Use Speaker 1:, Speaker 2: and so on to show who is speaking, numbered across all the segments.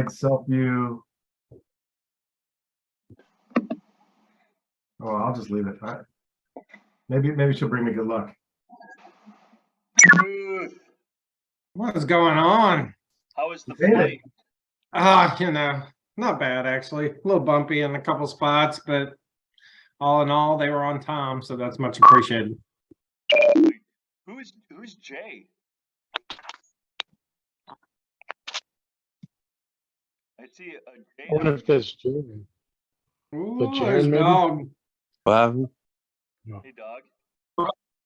Speaker 1: Self-view. Oh, I'll just leave it. Maybe she'll bring me good luck.
Speaker 2: What is going on?
Speaker 3: How was the
Speaker 1: Hey.
Speaker 3: flight?
Speaker 2: Not bad actually. A little bumpy in a couple spots, but all in all, they were on time, so that's much appreciated.
Speaker 3: Who's Jay? I see a Jay.
Speaker 4: I wonder if that's Jeremy.
Speaker 2: Ooh,
Speaker 4: Jaren,
Speaker 2: there's
Speaker 4: maybe?
Speaker 2: dog.
Speaker 5: Wow.
Speaker 3: Hey, dog.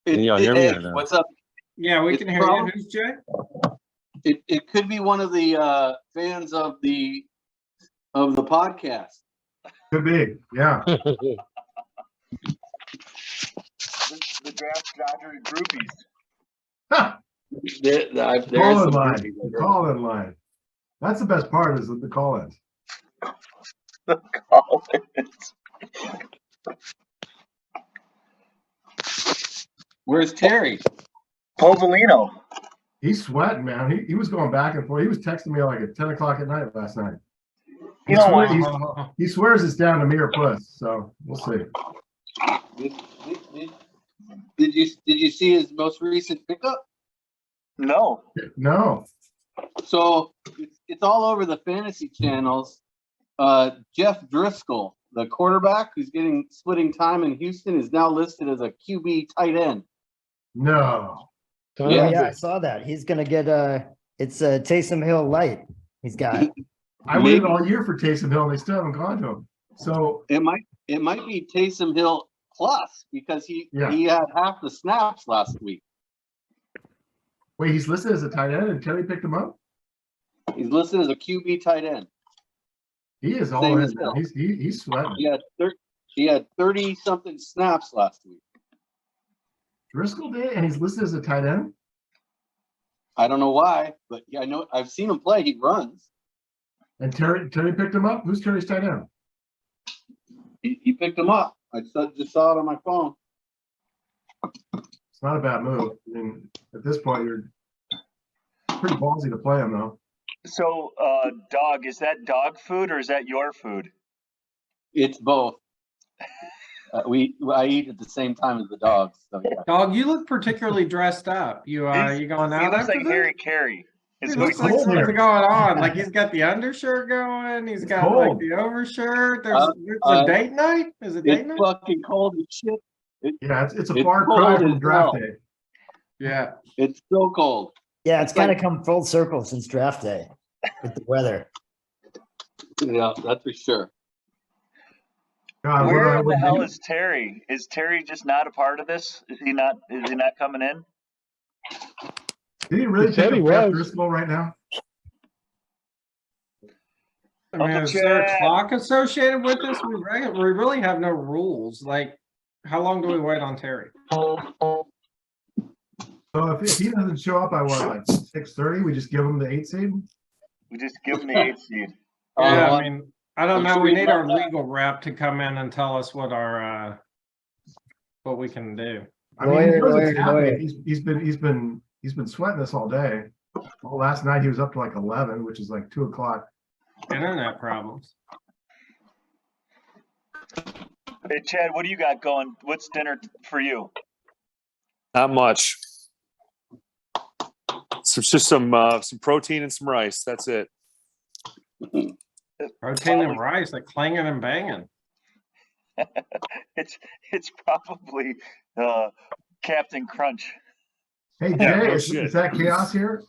Speaker 5: Can y'all hear me
Speaker 6: Hey,
Speaker 5: or no?
Speaker 6: what's up?
Speaker 2: Yeah, we
Speaker 6: It's
Speaker 2: can hear you.
Speaker 6: probably-
Speaker 2: Who's Jay?
Speaker 6: It could be one of the fans of the podcast.
Speaker 1: Could be. Yeah.
Speaker 3: The Draft Dodger groupies.
Speaker 6: There's
Speaker 1: Call in
Speaker 6: some
Speaker 1: line.
Speaker 6: groupies
Speaker 1: The
Speaker 6: over
Speaker 1: call in line. That's the best part is the call-ins.
Speaker 3: The Collins.
Speaker 6: Where's Terry?
Speaker 3: Povolino.
Speaker 1: He's sweating, man. He was going back and forth. He was texting me like at 10 o'clock at night last night.
Speaker 3: You know what?
Speaker 1: He swears it's down to me or Puss, so we'll see.
Speaker 6: Did you see his most recent pickup?
Speaker 3: No.
Speaker 1: No.
Speaker 6: So it's all over the fantasy channels. Jeff Driscoll, the quarterback who's splitting time in Houston, is now listed as a QB tight end.
Speaker 1: No.
Speaker 4: Yeah.
Speaker 7: I saw that. He's gonna get it's a Taysom Hill light. He's got.
Speaker 1: I waited all year for Taysom Hill and they still haven't gone to him. So
Speaker 6: It might be Taysom Hill plus because he
Speaker 1: Yeah.
Speaker 6: had half the snaps last week.
Speaker 1: wait, he's listed as a tight end and Kelly picked him up?
Speaker 6: He's listed as a QB tight end.
Speaker 1: He is all
Speaker 6: Same
Speaker 1: in.
Speaker 6: as Hill.
Speaker 1: He's sweating.
Speaker 6: He had 30 something snaps last week.
Speaker 1: Driscoll did, and he's listed as a tight end?
Speaker 6: I don't know why, but yeah, I know I've seen him play. He runs.
Speaker 1: And Terry picked him up? Who's Terry's tight end?
Speaker 6: He picked him up. I just saw it on my phone.
Speaker 1: It's not a bad move. I mean, at this point, you're pretty ballsy to play him, though.
Speaker 3: So, dog, is that dog food or is that your food?
Speaker 6: It's both. I eat at the same time as the dogs. So yeah.
Speaker 2: Dog, you look particularly dressed up. You going
Speaker 3: He
Speaker 2: out
Speaker 3: looks
Speaker 2: after
Speaker 3: like
Speaker 2: this?
Speaker 3: Harry Carey.
Speaker 2: He
Speaker 3: Is
Speaker 2: looks
Speaker 3: what
Speaker 2: like
Speaker 3: he
Speaker 1: cold
Speaker 2: something's
Speaker 1: here.
Speaker 2: going on. Like he's got the undershirt going. He's got
Speaker 1: cold.
Speaker 2: like the overshirt. There's a date night. Is it date
Speaker 6: It's
Speaker 2: night?
Speaker 6: fucking cold as shit.
Speaker 1: Yeah, it's a
Speaker 6: It's
Speaker 1: far
Speaker 6: cold
Speaker 1: cry
Speaker 6: as
Speaker 1: from draft
Speaker 6: hell.
Speaker 1: day.
Speaker 2: Yeah.
Speaker 6: It's so cold.
Speaker 7: Yeah, it's
Speaker 6: It's like-
Speaker 7: kind of come full circle since draft day with the weather.
Speaker 6: Yeah, that's for sure.
Speaker 1: God,
Speaker 3: Where in
Speaker 1: what
Speaker 3: the
Speaker 1: I
Speaker 3: hell
Speaker 1: would
Speaker 3: is Terry? Is Terry just not a part of this? Is he not coming in?
Speaker 1: Did he really
Speaker 4: He said
Speaker 1: pick
Speaker 4: he
Speaker 1: up Jeff
Speaker 4: was.
Speaker 1: Driscoll right now?
Speaker 2: I mean,
Speaker 3: Uncle
Speaker 2: is there a
Speaker 3: Chad.
Speaker 2: clock associated with this? We really have no rules. Like, how long do we wait on Terry?
Speaker 1: So if he doesn't show up by what, like 6:30, we just give him the 8 seed?
Speaker 3: We just give him the 8th seed.
Speaker 2: Yeah,
Speaker 6: Uh,
Speaker 2: I mean, I don't
Speaker 6: I'm
Speaker 2: know.
Speaker 6: sure
Speaker 2: We
Speaker 6: he's
Speaker 2: need
Speaker 6: not
Speaker 2: our
Speaker 6: that.
Speaker 2: legal rep to come in and tell us what our what we can do.
Speaker 1: I mean, he knows it's
Speaker 7: Lawyer.
Speaker 1: happening. He's been sweating this all day. Well, last night he was up to like 11, which is like 2 o'clock.
Speaker 2: Internet problems.
Speaker 3: Hey, Chad, what do you got going? What's dinner for you?
Speaker 5: Not much. So it's just some protein and some rice. That's it.
Speaker 2: Protein and rice, like clanging and banging.
Speaker 3: It's probably Captain Crunch.
Speaker 1: Hey,
Speaker 5: Yeah,
Speaker 1: Jay,
Speaker 5: no
Speaker 1: is
Speaker 5: shit.
Speaker 1: that chaos here?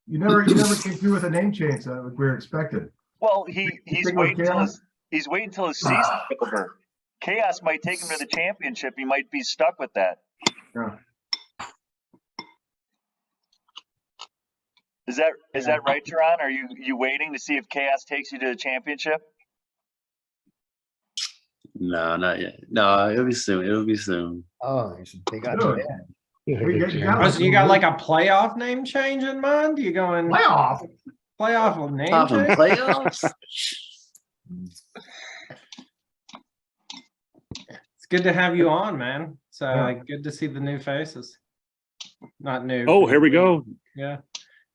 Speaker 1: You never came through with a name change that we were expected.
Speaker 3: Well, he's
Speaker 1: think
Speaker 3: waiting
Speaker 1: with
Speaker 3: till
Speaker 1: Chaos?
Speaker 3: he's waiting till his season's over. Chaos might take him to the championship. He might be stuck with that.
Speaker 1: Yeah.
Speaker 3: Is that right, Teron? Are you waiting to see if Chaos takes you to the championship?
Speaker 8: No, not yet. No, it'll be soon. It'll be soon.
Speaker 7: Oh, they got
Speaker 1: Good.
Speaker 7: you there.
Speaker 1: You got
Speaker 2: Oh, so you got like a playoff name change in mind? You going
Speaker 1: playoff?
Speaker 2: playoff name
Speaker 8: Top in
Speaker 2: change?
Speaker 8: playoffs?
Speaker 2: It's good to have you on, man. So
Speaker 1: Yeah.
Speaker 2: good to see the new faces. Not new.
Speaker 5: Oh, here we go.
Speaker 2: Yeah.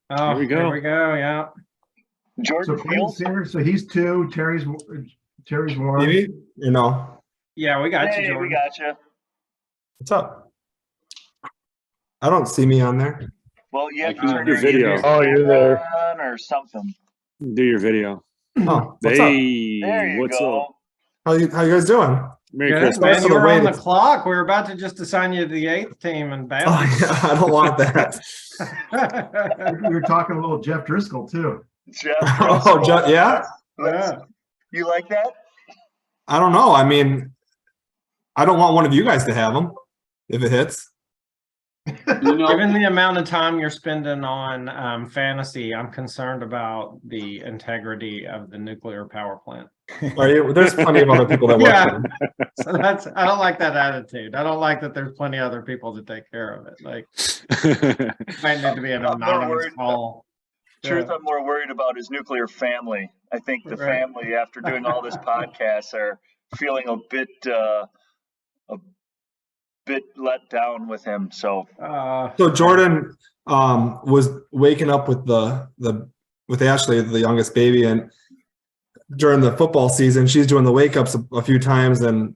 Speaker 2: Oh,
Speaker 5: Here we go.
Speaker 2: Here we go. Yeah.
Speaker 1: So
Speaker 3: Jordan
Speaker 1: Clayton's
Speaker 3: Fields.
Speaker 1: here, so he's 2, Terry's 1.
Speaker 9: Maybe, you know,
Speaker 2: Yeah, we got you,
Speaker 3: Hey, we
Speaker 2: Jordan.
Speaker 3: got you.
Speaker 9: what's up? I don't see me on there.
Speaker 3: Well, you have to
Speaker 6: Like
Speaker 3: turn
Speaker 5: your video.
Speaker 3: YouTube
Speaker 4: Oh, you're there.
Speaker 3: on or something.
Speaker 5: Do your video.
Speaker 9: Oh, what's up?
Speaker 5: Hey,
Speaker 3: There you
Speaker 5: what's
Speaker 3: go.
Speaker 5: up?
Speaker 9: How you guys doing?
Speaker 5: Merry
Speaker 2: Good,
Speaker 5: Christmas.
Speaker 2: man.
Speaker 9: For
Speaker 2: You
Speaker 9: the
Speaker 2: were on
Speaker 9: wait.
Speaker 2: the clock. We were about to just assign you to the 8th team and bam.
Speaker 9: Oh, yeah, I don't want that.
Speaker 1: We were talking a little Jeff Driscoll too.
Speaker 3: Jeff
Speaker 9: Oh,
Speaker 3: Driscoll.
Speaker 9: yeah.
Speaker 2: Yeah.
Speaker 3: You like that?
Speaker 9: I don't know. I mean, I don't want one of you guys to have them if it hits.
Speaker 6: You know,
Speaker 2: Given the amount of time you're spending on fantasy, I'm concerned about the integrity of the nuclear power plant.
Speaker 9: Are you? There's plenty of other people that watch
Speaker 2: Yeah.
Speaker 9: them.
Speaker 2: So I don't like that attitude. I don't like that there's plenty of other people to take care of it. Like, it might need to be an
Speaker 3: I'm more
Speaker 2: anonymous
Speaker 3: worried
Speaker 2: call.
Speaker 3: Truth,
Speaker 2: Yeah.
Speaker 3: I'm more worried about his nuclear family. I think the
Speaker 2: Right.
Speaker 3: family, after doing all this podcast, are feeling a bit let down with him. So
Speaker 9: So Jordan was waking up with with Ashley, the youngest baby, and during the football season, she's doing the wake ups a few times, and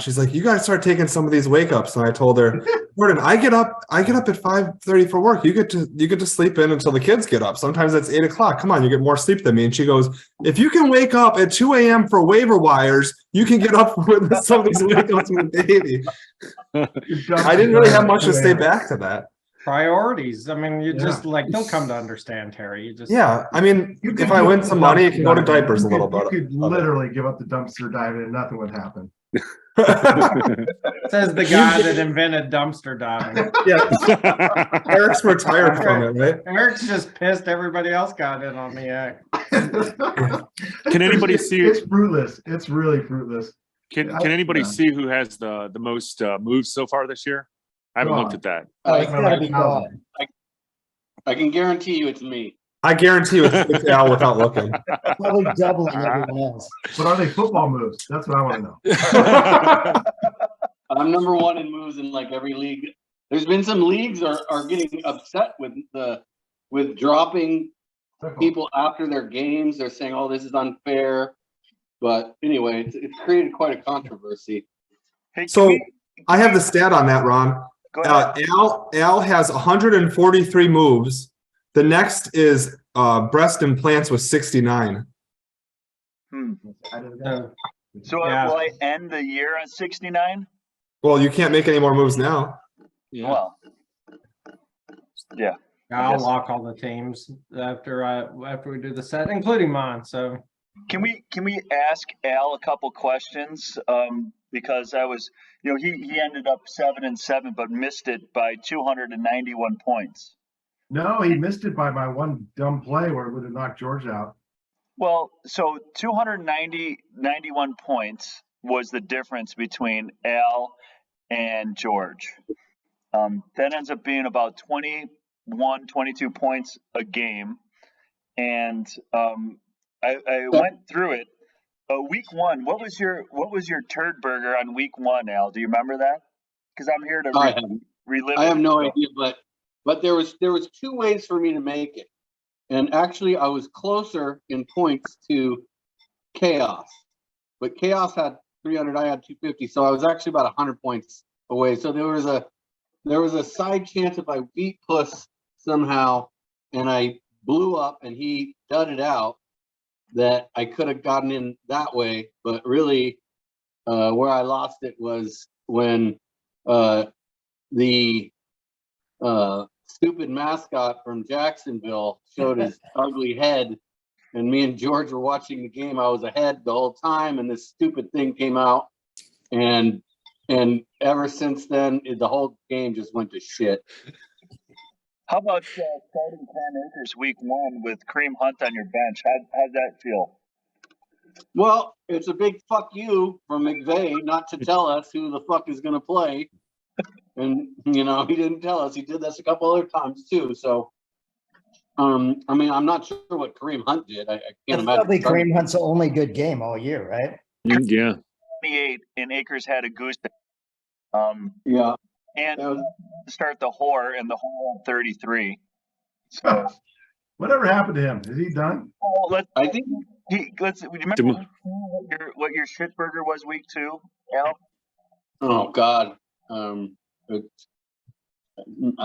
Speaker 9: she's like, "You guys start taking some of these wake ups." And I told her, Jordan, I get up at 5:30 for work. You get to sleep in until the kids get up. Sometimes it's 8 o'clock. Come on, you get more sleep than me. And she goes, "If you can wake up at 2 a.m. for waiver wires, you can get up with some of these wake ups with the baby." I didn't really have much to say back to that.
Speaker 2: Priorities. I mean, you
Speaker 1: Yeah.
Speaker 2: just like, you'll come to understand, Terry. You just,
Speaker 9: Yeah, I mean,
Speaker 1: You
Speaker 9: if
Speaker 1: could
Speaker 9: I
Speaker 1: give
Speaker 9: win
Speaker 1: up
Speaker 9: some
Speaker 1: the
Speaker 9: money, it
Speaker 1: dumpster
Speaker 9: can go to
Speaker 1: diving.
Speaker 9: diapers a
Speaker 1: You
Speaker 9: little
Speaker 1: could-
Speaker 9: bit.
Speaker 1: You could literally give up the dumpster diving and nothing would happen.
Speaker 2: says the guy that invented dumpster diving.
Speaker 9: Yeah, Eric's retired from it, right?
Speaker 2: Eric's just pissed everybody else got in on the act.
Speaker 5: Can anybody
Speaker 1: It's-
Speaker 5: see-
Speaker 1: It's fruitless. It's really fruitless.
Speaker 5: Can
Speaker 1: I-
Speaker 5: anybody
Speaker 1: yeah.
Speaker 5: see who has the most moves so far this year? I haven't looked at that.
Speaker 7: Oh, it's
Speaker 1: Like
Speaker 7: gotta be
Speaker 1: 1,000.
Speaker 7: gone.
Speaker 6: I can guarantee you it's me.
Speaker 9: I guarantee you it's Al without looking.
Speaker 7: Probably doubling everyone else.
Speaker 1: But are they football moves? That's what I want to know.
Speaker 6: I'm number one in moves in like every league. There's been some leagues are getting upset with dropping people after their games. They're saying, "Oh, this is unfair." But anyway, it's created quite a controversy.
Speaker 3: hey,
Speaker 9: So I have the stat on that, Ron.
Speaker 3: go ahead.
Speaker 9: Al has 143 moves. The next is breast implants with 69.
Speaker 3: Hmm.
Speaker 2: So,
Speaker 3: So
Speaker 2: Yeah.
Speaker 3: will I end the year on 69?
Speaker 9: Well, you can't make any more moves now.
Speaker 5: Yeah.
Speaker 3: Well, yeah.
Speaker 2: I'll
Speaker 3: Yes.
Speaker 2: lock all the teams after we do the set, including mine. So
Speaker 3: Can we ask Al a couple questions? Because I was, he ended up 7-7, but missed it by 291 points.
Speaker 1: No, he missed it by my one dumb play where it would have knocked George out.
Speaker 3: Well, so 291 points was the difference between Al and George. That ends up being about 21, 22 points a game. And I went through it. Week one, what was your turd burger on week one, Al? Do you remember that? Because I'm here to relive
Speaker 6: I have
Speaker 3: it.
Speaker 6: no idea, but there was 2 ways for me to make it, and actually I was closer in points to Chaos, but Chaos had 300, I had 250, so I was actually about 100 points away. So there was a side chance if I beat Puss somehow, and I blew up and he dudded out, that I could have gotten in that way. But really, where I lost it was when the stupid mascot from Jacksonville showed his ugly head, and me and George were watching the game. I was ahead the whole time, and this stupid thing came out, and ever since then, the whole game just went to shit.
Speaker 3: How about starting Cam Akers week one with Kareem Hunt on your bench? How'd that feel?
Speaker 6: Well, it's a big fuck you from McVay not to tell us who the fuck is going to play. And, he didn't tell us. He did this a couple other times too. So, I mean, I'm not sure what Kareem Hunt did. I can't
Speaker 7: That's
Speaker 6: imagine.
Speaker 7: probably Kareem Hunt's only good game all year, right?
Speaker 5: Yeah.
Speaker 3: 28, and Akers had a goose.
Speaker 6: Yeah.
Speaker 3: And
Speaker 6: That was-
Speaker 3: start the whore, and the whore had 33. So
Speaker 1: Whatever happened to him? Is he done?
Speaker 3: Oh,
Speaker 6: I think
Speaker 3: let's. Do you remember what your shit burger was week 2, Al?
Speaker 6: Oh God. I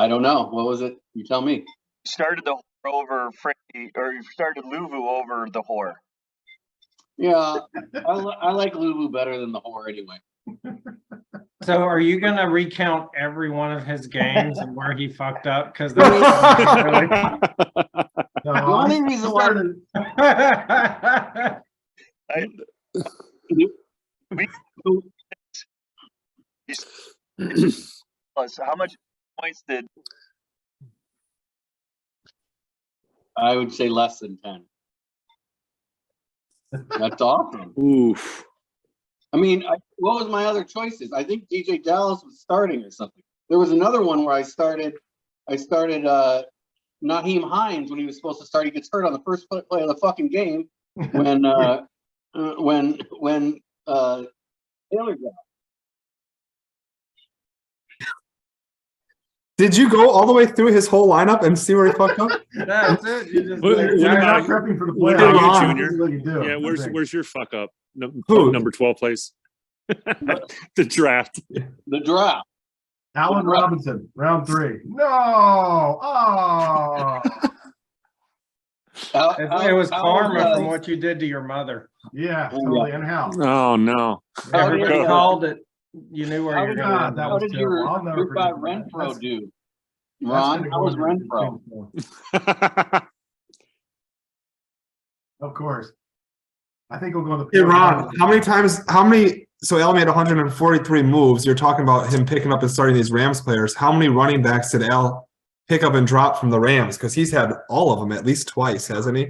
Speaker 6: don't know. What was it? You tell me.
Speaker 3: Started the whore over Frankie, or you started Luvu over the whore.
Speaker 6: Yeah, I like Lubu better than the whore anyway.
Speaker 2: So are you gonna recount every one of his games and where he fucked up? Because
Speaker 1: No,
Speaker 6: The only reason why
Speaker 3: Plus, how much points did?
Speaker 6: I would say less than 10. That's awesome.
Speaker 5: Oof.
Speaker 6: I mean, what was my other choices? I think DJ Dallas was starting or something. There was another one where I started Naheem Hines when he was supposed to start. He gets hurt on the first play of the fucking game when Taylor got.
Speaker 9: Did you go all the way through his whole lineup and see where he fucked up?
Speaker 2: That's it. You just
Speaker 5: What
Speaker 1: You're not prepping for the
Speaker 5: what
Speaker 1: playoffs.
Speaker 5: about you,
Speaker 1: This
Speaker 5: Junior?
Speaker 1: is what you do,
Speaker 5: Yeah,
Speaker 1: I
Speaker 5: where's
Speaker 1: think.
Speaker 5: your fuck up?
Speaker 9: Who?
Speaker 5: Number 12 place. The draft.
Speaker 6: The draft.
Speaker 1: Allen Robinson, round 3. No. Oh.
Speaker 2: It was karma from
Speaker 6: what?
Speaker 2: what you did to your mother.
Speaker 1: Yeah, totally in house.
Speaker 5: Oh no.
Speaker 6: How did,
Speaker 2: Everybody
Speaker 6: uh,
Speaker 2: called it. You knew where
Speaker 6: How
Speaker 2: you were
Speaker 6: did,
Speaker 2: going.
Speaker 1: God, that
Speaker 6: how
Speaker 1: was
Speaker 6: did
Speaker 1: terrible. I'll never
Speaker 6: your guy
Speaker 1: forget that.
Speaker 6: Renfro do?
Speaker 1: That's
Speaker 6: Ron,
Speaker 1: gonna
Speaker 6: how
Speaker 1: go
Speaker 6: was
Speaker 1: into the
Speaker 6: Renfro?
Speaker 1: thing. Of course. I think we'll go to the.
Speaker 9: Hey, Ron, so Al made 143 moves. You're talking about him picking up and starting these Rams players. How many running backs did Al pick up and drop from the Rams? Because he's had all of them at least twice, hasn't he?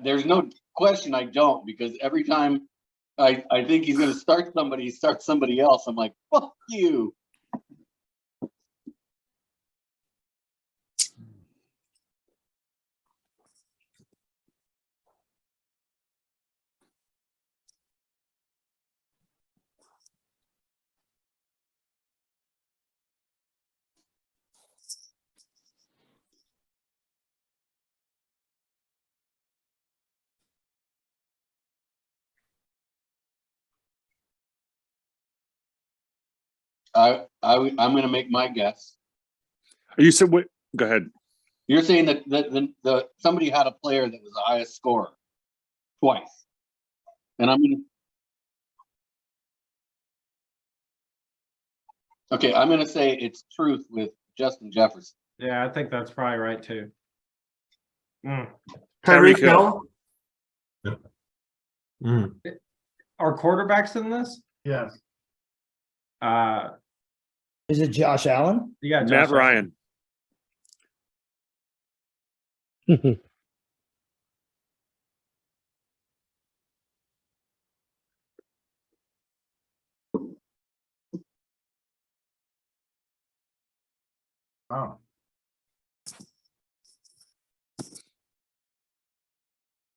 Speaker 6: There's no question I don't, because every time I think he's going to start somebody, he starts somebody else. I'm like, fuck you. I'm going to make my guess.
Speaker 5: You said what? Go ahead.
Speaker 6: You're saying that somebody had a player that was the highest scorer twice, and I'm going to say it's truth with Justin Jefferson.
Speaker 2: Yeah, I think that's probably right too.
Speaker 9: Tyreek
Speaker 5: Tyreek
Speaker 9: Hill. Mm.
Speaker 2: Are quarterbacks in this?
Speaker 1: Yes.
Speaker 7: Is it Josh Allen?
Speaker 2: You got
Speaker 5: Matt
Speaker 2: Josh
Speaker 5: Ryan.
Speaker 1: Oh.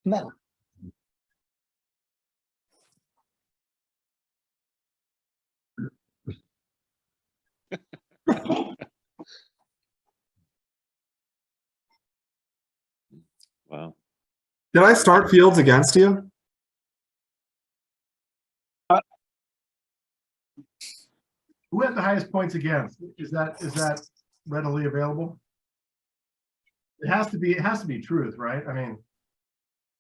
Speaker 7: No.
Speaker 5: Wow.
Speaker 9: Did I start Fields against you?
Speaker 1: Who had the highest points against? Is that readily available? It has to be truth, right? I mean,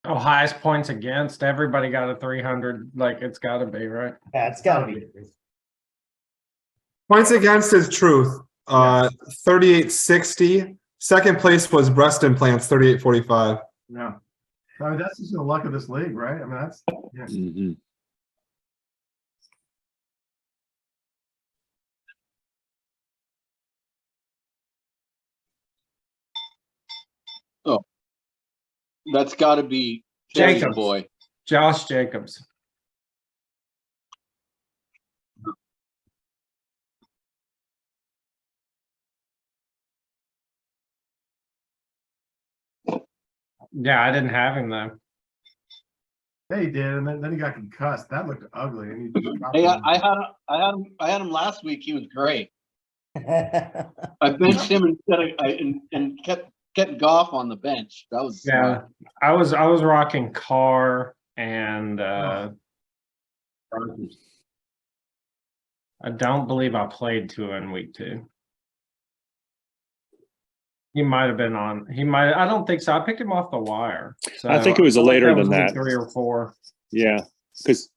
Speaker 2: Oh, highest points against. Everybody got a 300. Like it's got to be right.
Speaker 7: Yeah, it's gotta be.
Speaker 9: Points against is truth. 3860. Second place was breast implants, 3845.
Speaker 1: no. I mean, that's just the luck of this league, right? I mean, that's yeah.
Speaker 5: Mhm.
Speaker 6: That's got to be Terry's
Speaker 2: Jacobs.
Speaker 6: boy.
Speaker 2: Josh Jacobs. Yeah, I didn't have him though.
Speaker 1: Yeah, he did, and then he got concussed. That looked ugly. And he just dropped
Speaker 6: Hey,
Speaker 1: him.
Speaker 6: I had him last week. He was great. I benched him instead of, and kept Goff on the bench. That was
Speaker 2: Yeah,
Speaker 6: smart.
Speaker 2: I was rocking Carr and Rodgers. I don't believe I played Tua in week 2. He might have been on. He might. I don't think so. I picked him off the wire. So
Speaker 5: I think it was
Speaker 2: feel like
Speaker 5: later
Speaker 2: was
Speaker 5: than
Speaker 2: week
Speaker 5: that.
Speaker 2: 3 or 4.
Speaker 5: Yeah, because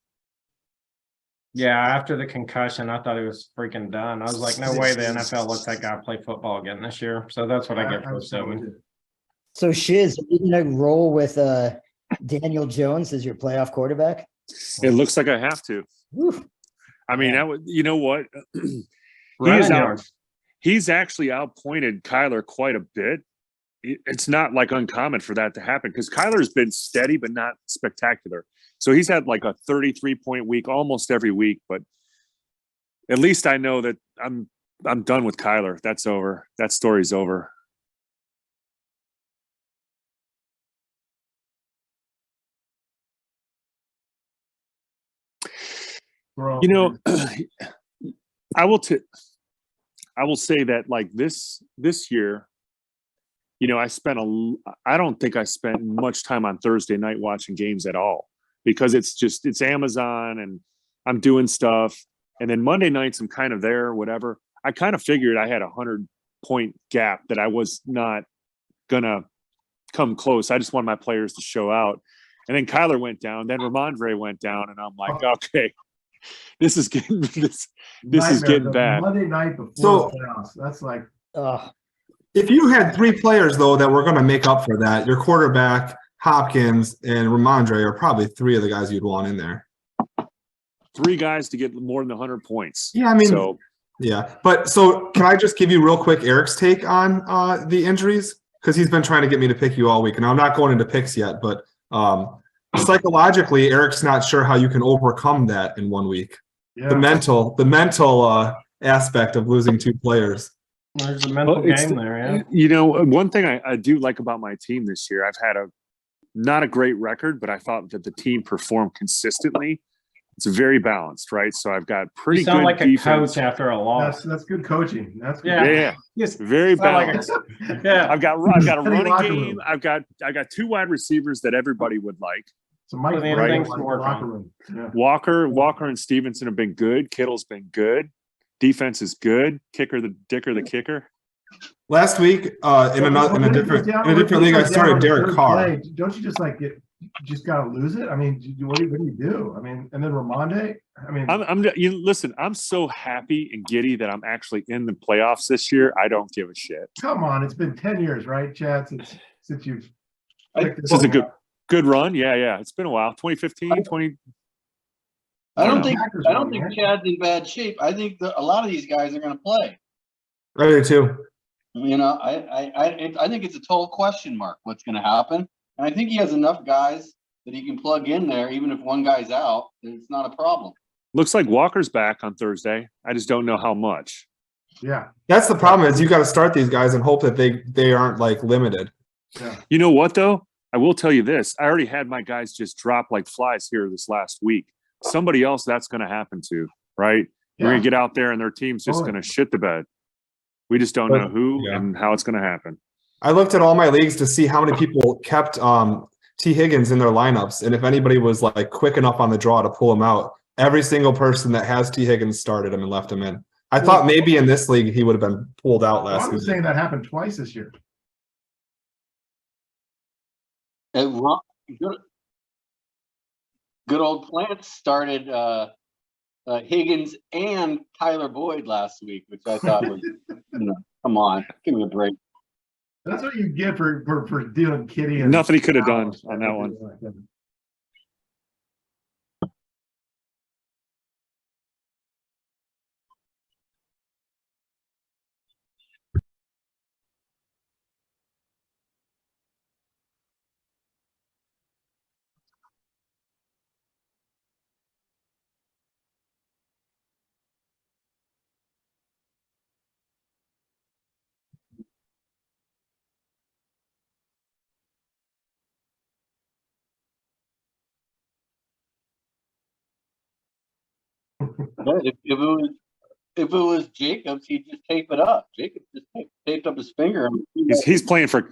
Speaker 2: Yeah, after the concussion, I thought he was freaking done. I was like, no way the NFL lets that guy play football again this year. So that's what I get for assuming.
Speaker 7: So Shiz, are you gonna roll with Daniel Jones as your playoff quarterback?
Speaker 5: it looks like I have to.
Speaker 7: Woo.
Speaker 5: I mean,
Speaker 7: Yeah.
Speaker 5: that would, you know what? He
Speaker 2: Running
Speaker 5: is out.
Speaker 2: yards.
Speaker 5: He's actually outpointed Kyler quite a bit. It's not like uncommon for that to happen because Kyler's been steady but not spectacular. So he's had like a 33-point week almost every week. But at least I know that I'm done with Kyler. That's over. That story's over. You know, I will say that like this year, you know, I don't think I spent much time on Thursday night watching games at all because it's Amazon and I'm doing stuff. And then Monday nights I'm kind of there, whatever. I kind of figured I had 100-point gap that I was not gonna come close. I just wanted my players to show out. And then Kyler went down, then Ramondre went down, and I'm like, okay, this is getting this is getting bad.
Speaker 1: Monday night before
Speaker 9: So-
Speaker 1: the playoffs. That's like,
Speaker 9: If you had 3 players though that were going to make up for that, your quarterback, Hopkins, and Ramondre are probably 3 of the guys you'd want in there.
Speaker 5: 3 guys to get more than 100 points.
Speaker 9: Yeah, I mean,
Speaker 5: So
Speaker 9: yeah. But so can I just give you real quick Eric's take on the injuries? Because he's been trying to get me to pick you all week, and I'm not going into picks yet. But psychologically, Eric's not sure how you can overcome that in 1 week.
Speaker 1: yeah.
Speaker 9: The mental aspect of losing 2 players.
Speaker 2: There's a mental
Speaker 5: it's
Speaker 2: game there, yeah.
Speaker 5: You know, one thing I do like about my team this year, I've had not a great record, but I thought that the team performed consistently. It's very balanced, right? So I've got pretty
Speaker 2: You sound
Speaker 5: good
Speaker 2: like a
Speaker 5: defense.
Speaker 2: coach after a loss.
Speaker 1: That's good coaching. That's good.
Speaker 2: Yeah.
Speaker 5: Yeah, very
Speaker 2: Sound like
Speaker 5: balanced.
Speaker 2: Yeah.
Speaker 5: I've got a
Speaker 1: Steady
Speaker 5: running
Speaker 1: locker
Speaker 5: game.
Speaker 1: room.
Speaker 5: I got 2 wide receivers that everybody would like.
Speaker 1: So Mike
Speaker 2: Plenty of
Speaker 1: Vrabel,
Speaker 2: things
Speaker 1: like,
Speaker 2: to work
Speaker 1: locker
Speaker 2: on.
Speaker 1: room. Yeah.
Speaker 5: Walker and Stevenson have been good. Kittle's been good. Defense is good. Kicker the kicker.
Speaker 9: Last week, in a different league, I started Derek Carr.
Speaker 1: Don't you just like just gotta lose it? I mean, what do you do? I mean, and then Ramondre. I mean,
Speaker 5: Listen, I'm so happy and giddy that I'm actually in the playoffs this year. I don't give a shit.
Speaker 1: come on, it's been 10 years, right, Chad? Since you've.
Speaker 5: This is a good run. Yeah. It's been a while. 2015, 20.
Speaker 6: I don't
Speaker 1: Packers
Speaker 6: think
Speaker 1: man.
Speaker 6: Chad's in bad shape. I think a lot of these guys are going to play.
Speaker 9: I do too.
Speaker 6: You know, I think it's a total question mark what's going to happen. And I think he has enough guys that he can plug in there, even if one guy's out, then it's not a problem.
Speaker 5: Looks like Walker's back on Thursday. I just don't know how much.
Speaker 1: Yeah.
Speaker 9: That's the problem is you got to start these guys and hope that they aren't like limited.
Speaker 1: Yeah.
Speaker 5: You know what though? I will tell you this. I already had my guys just drop like flies here this last week. Somebody else that's going to happen to, right? They're going to get out there and their team's just going to shit the bed. We just don't know who and how it's going to happen.
Speaker 9: I looked at all my leagues to see how many people kept T. Higgins in their lineups, and if anybody was like quick enough on the draw to pull him out, every single person that has T. Higgins started him and left him in. I thought maybe in this league he would have been pulled out last
Speaker 1: I'm
Speaker 9: week.
Speaker 1: saying that happened twice this year.
Speaker 6: Good old Plant started Higgins and Tyler Boyd last week, which I thought was, come on, give me a break.
Speaker 1: That's what you get for dealing Kitty. And
Speaker 5: Nothing he could have done on that one.
Speaker 6: If it was if it was Jacobs, he'd just tape it up. Jacobs just taped up his finger.
Speaker 5: He's playing for,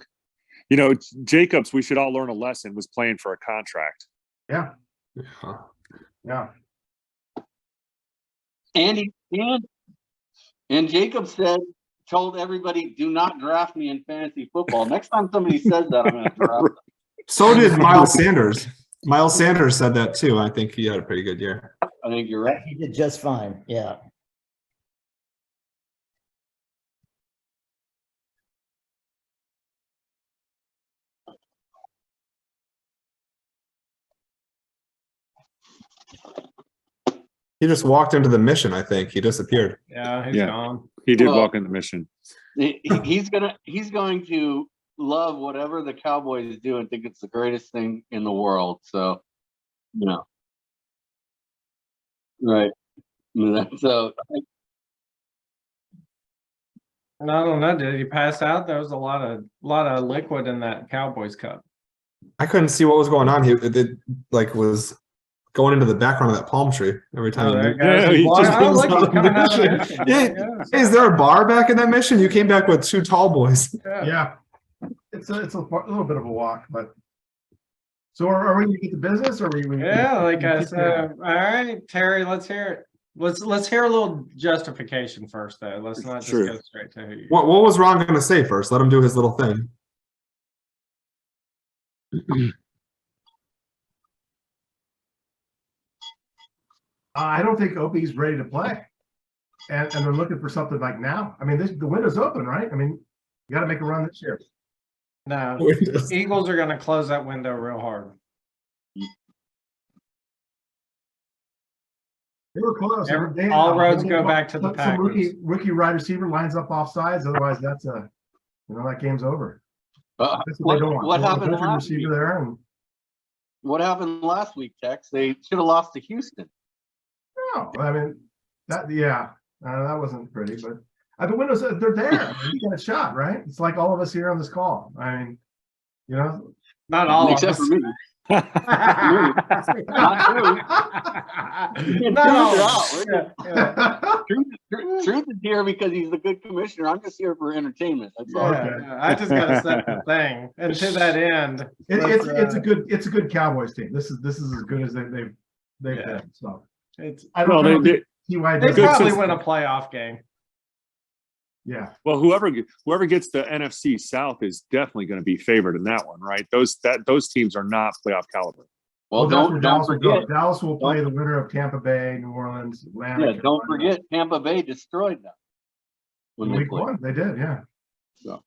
Speaker 5: Jacobs. We should all learn a lesson. Was playing for a contract.
Speaker 1: Yeah,
Speaker 9: Yeah.
Speaker 1: yeah.
Speaker 6: And Jacobs told everybody, do not draft me in fantasy football. Next time somebody says that, I'm going to draft them.
Speaker 9: So did Miles Sanders. Miles Sanders said that too. I think he had a pretty good year.
Speaker 6: I think you're right.
Speaker 7: He did just fine. Yeah.
Speaker 9: He just walked into the mission. I think he disappeared.
Speaker 2: Yeah, he's
Speaker 5: Yeah.
Speaker 2: gone.
Speaker 5: He did
Speaker 6: Well-
Speaker 5: walk in the mission.
Speaker 6: He's going to love whatever the Cowboys do and think it's the greatest thing in the world. So, right. So
Speaker 2: I don't know. Did he pass out? There was a lot of liquid in that Cowboys cup.
Speaker 9: I couldn't see what was going on. Was going into the background of that palm tree every time.
Speaker 2: Oh,
Speaker 9: he
Speaker 2: there
Speaker 9: moved.
Speaker 2: goes.
Speaker 5: Yeah,
Speaker 2: He's
Speaker 5: he
Speaker 2: walking-
Speaker 5: just
Speaker 2: oh,
Speaker 9: comes
Speaker 2: look, he's
Speaker 9: out of
Speaker 2: coming
Speaker 9: the
Speaker 2: out of the
Speaker 9: mission.
Speaker 2: mission.
Speaker 9: Yeah.
Speaker 2: There he
Speaker 9: Hey, is there a bar back in that mission? You came back with 2 tall boys.
Speaker 2: goes.
Speaker 1: Yeah, it's a little bit of a walk, but. So are we gonna get to business, or are we?
Speaker 2: Yeah, like I said. All right, Terry, let's hear it. Let's hear a little justification first, though. Let's not just
Speaker 5: Sure.
Speaker 2: go straight to who you.
Speaker 9: What was Ron going to say first? Let him do his little thing.
Speaker 1: I don't think Opie's ready to play, and they're looking for something like now. I mean, the window's open, right? I mean, you got to make a run this year.
Speaker 2: No, Eagles are going to close that window real hard.
Speaker 1: They were close.
Speaker 2: All roads go back to the
Speaker 1: some
Speaker 2: Packers.
Speaker 1: rookie wide receiver lines up off sides. Otherwise, that game's over. That's what they don't want.
Speaker 6: what
Speaker 1: They want a
Speaker 6: happened
Speaker 1: veteran
Speaker 6: last week?
Speaker 1: receiver there, and
Speaker 6: What happened last week, Tex? They should have lost to Houston.
Speaker 1: no, I mean that wasn't pretty, but the windows they're there. I mean, you got a shot, right? It's like all of us here on this call. I mean,
Speaker 2: Not all
Speaker 6: Except
Speaker 2: of
Speaker 6: for
Speaker 2: us.
Speaker 6: me.
Speaker 2: Not all of us. Yeah.
Speaker 6: Truth is here because he's the good commissioner. I'm just here for entertainment. That's all.
Speaker 2: Yeah, I just gotta set the thing, and to that end,
Speaker 1: it's a good Cowboys team. This is as good as they've
Speaker 2: Yeah.
Speaker 1: been. So
Speaker 2: it's
Speaker 1: I
Speaker 5: Well,
Speaker 1: don't
Speaker 5: they,
Speaker 1: see why
Speaker 2: they
Speaker 1: doesn't-
Speaker 2: probably
Speaker 5: since-
Speaker 2: win a playoff game.
Speaker 1: Yeah,
Speaker 5: well, whoever gets the NFC South is definitely going to be favored in that one, right? Those teams are not playoff caliber.
Speaker 6: Well,
Speaker 1: that's where
Speaker 6: don't
Speaker 1: Dallas will go.
Speaker 6: forget.
Speaker 1: Dallas will play the winner of Tampa Bay, New Orleans, Atlanta.
Speaker 6: Yeah, don't
Speaker 1: Carolina.
Speaker 6: forget Tampa Bay destroyed them when they
Speaker 1: Week
Speaker 6: played.
Speaker 1: 1, they did. Yeah.
Speaker 6: So.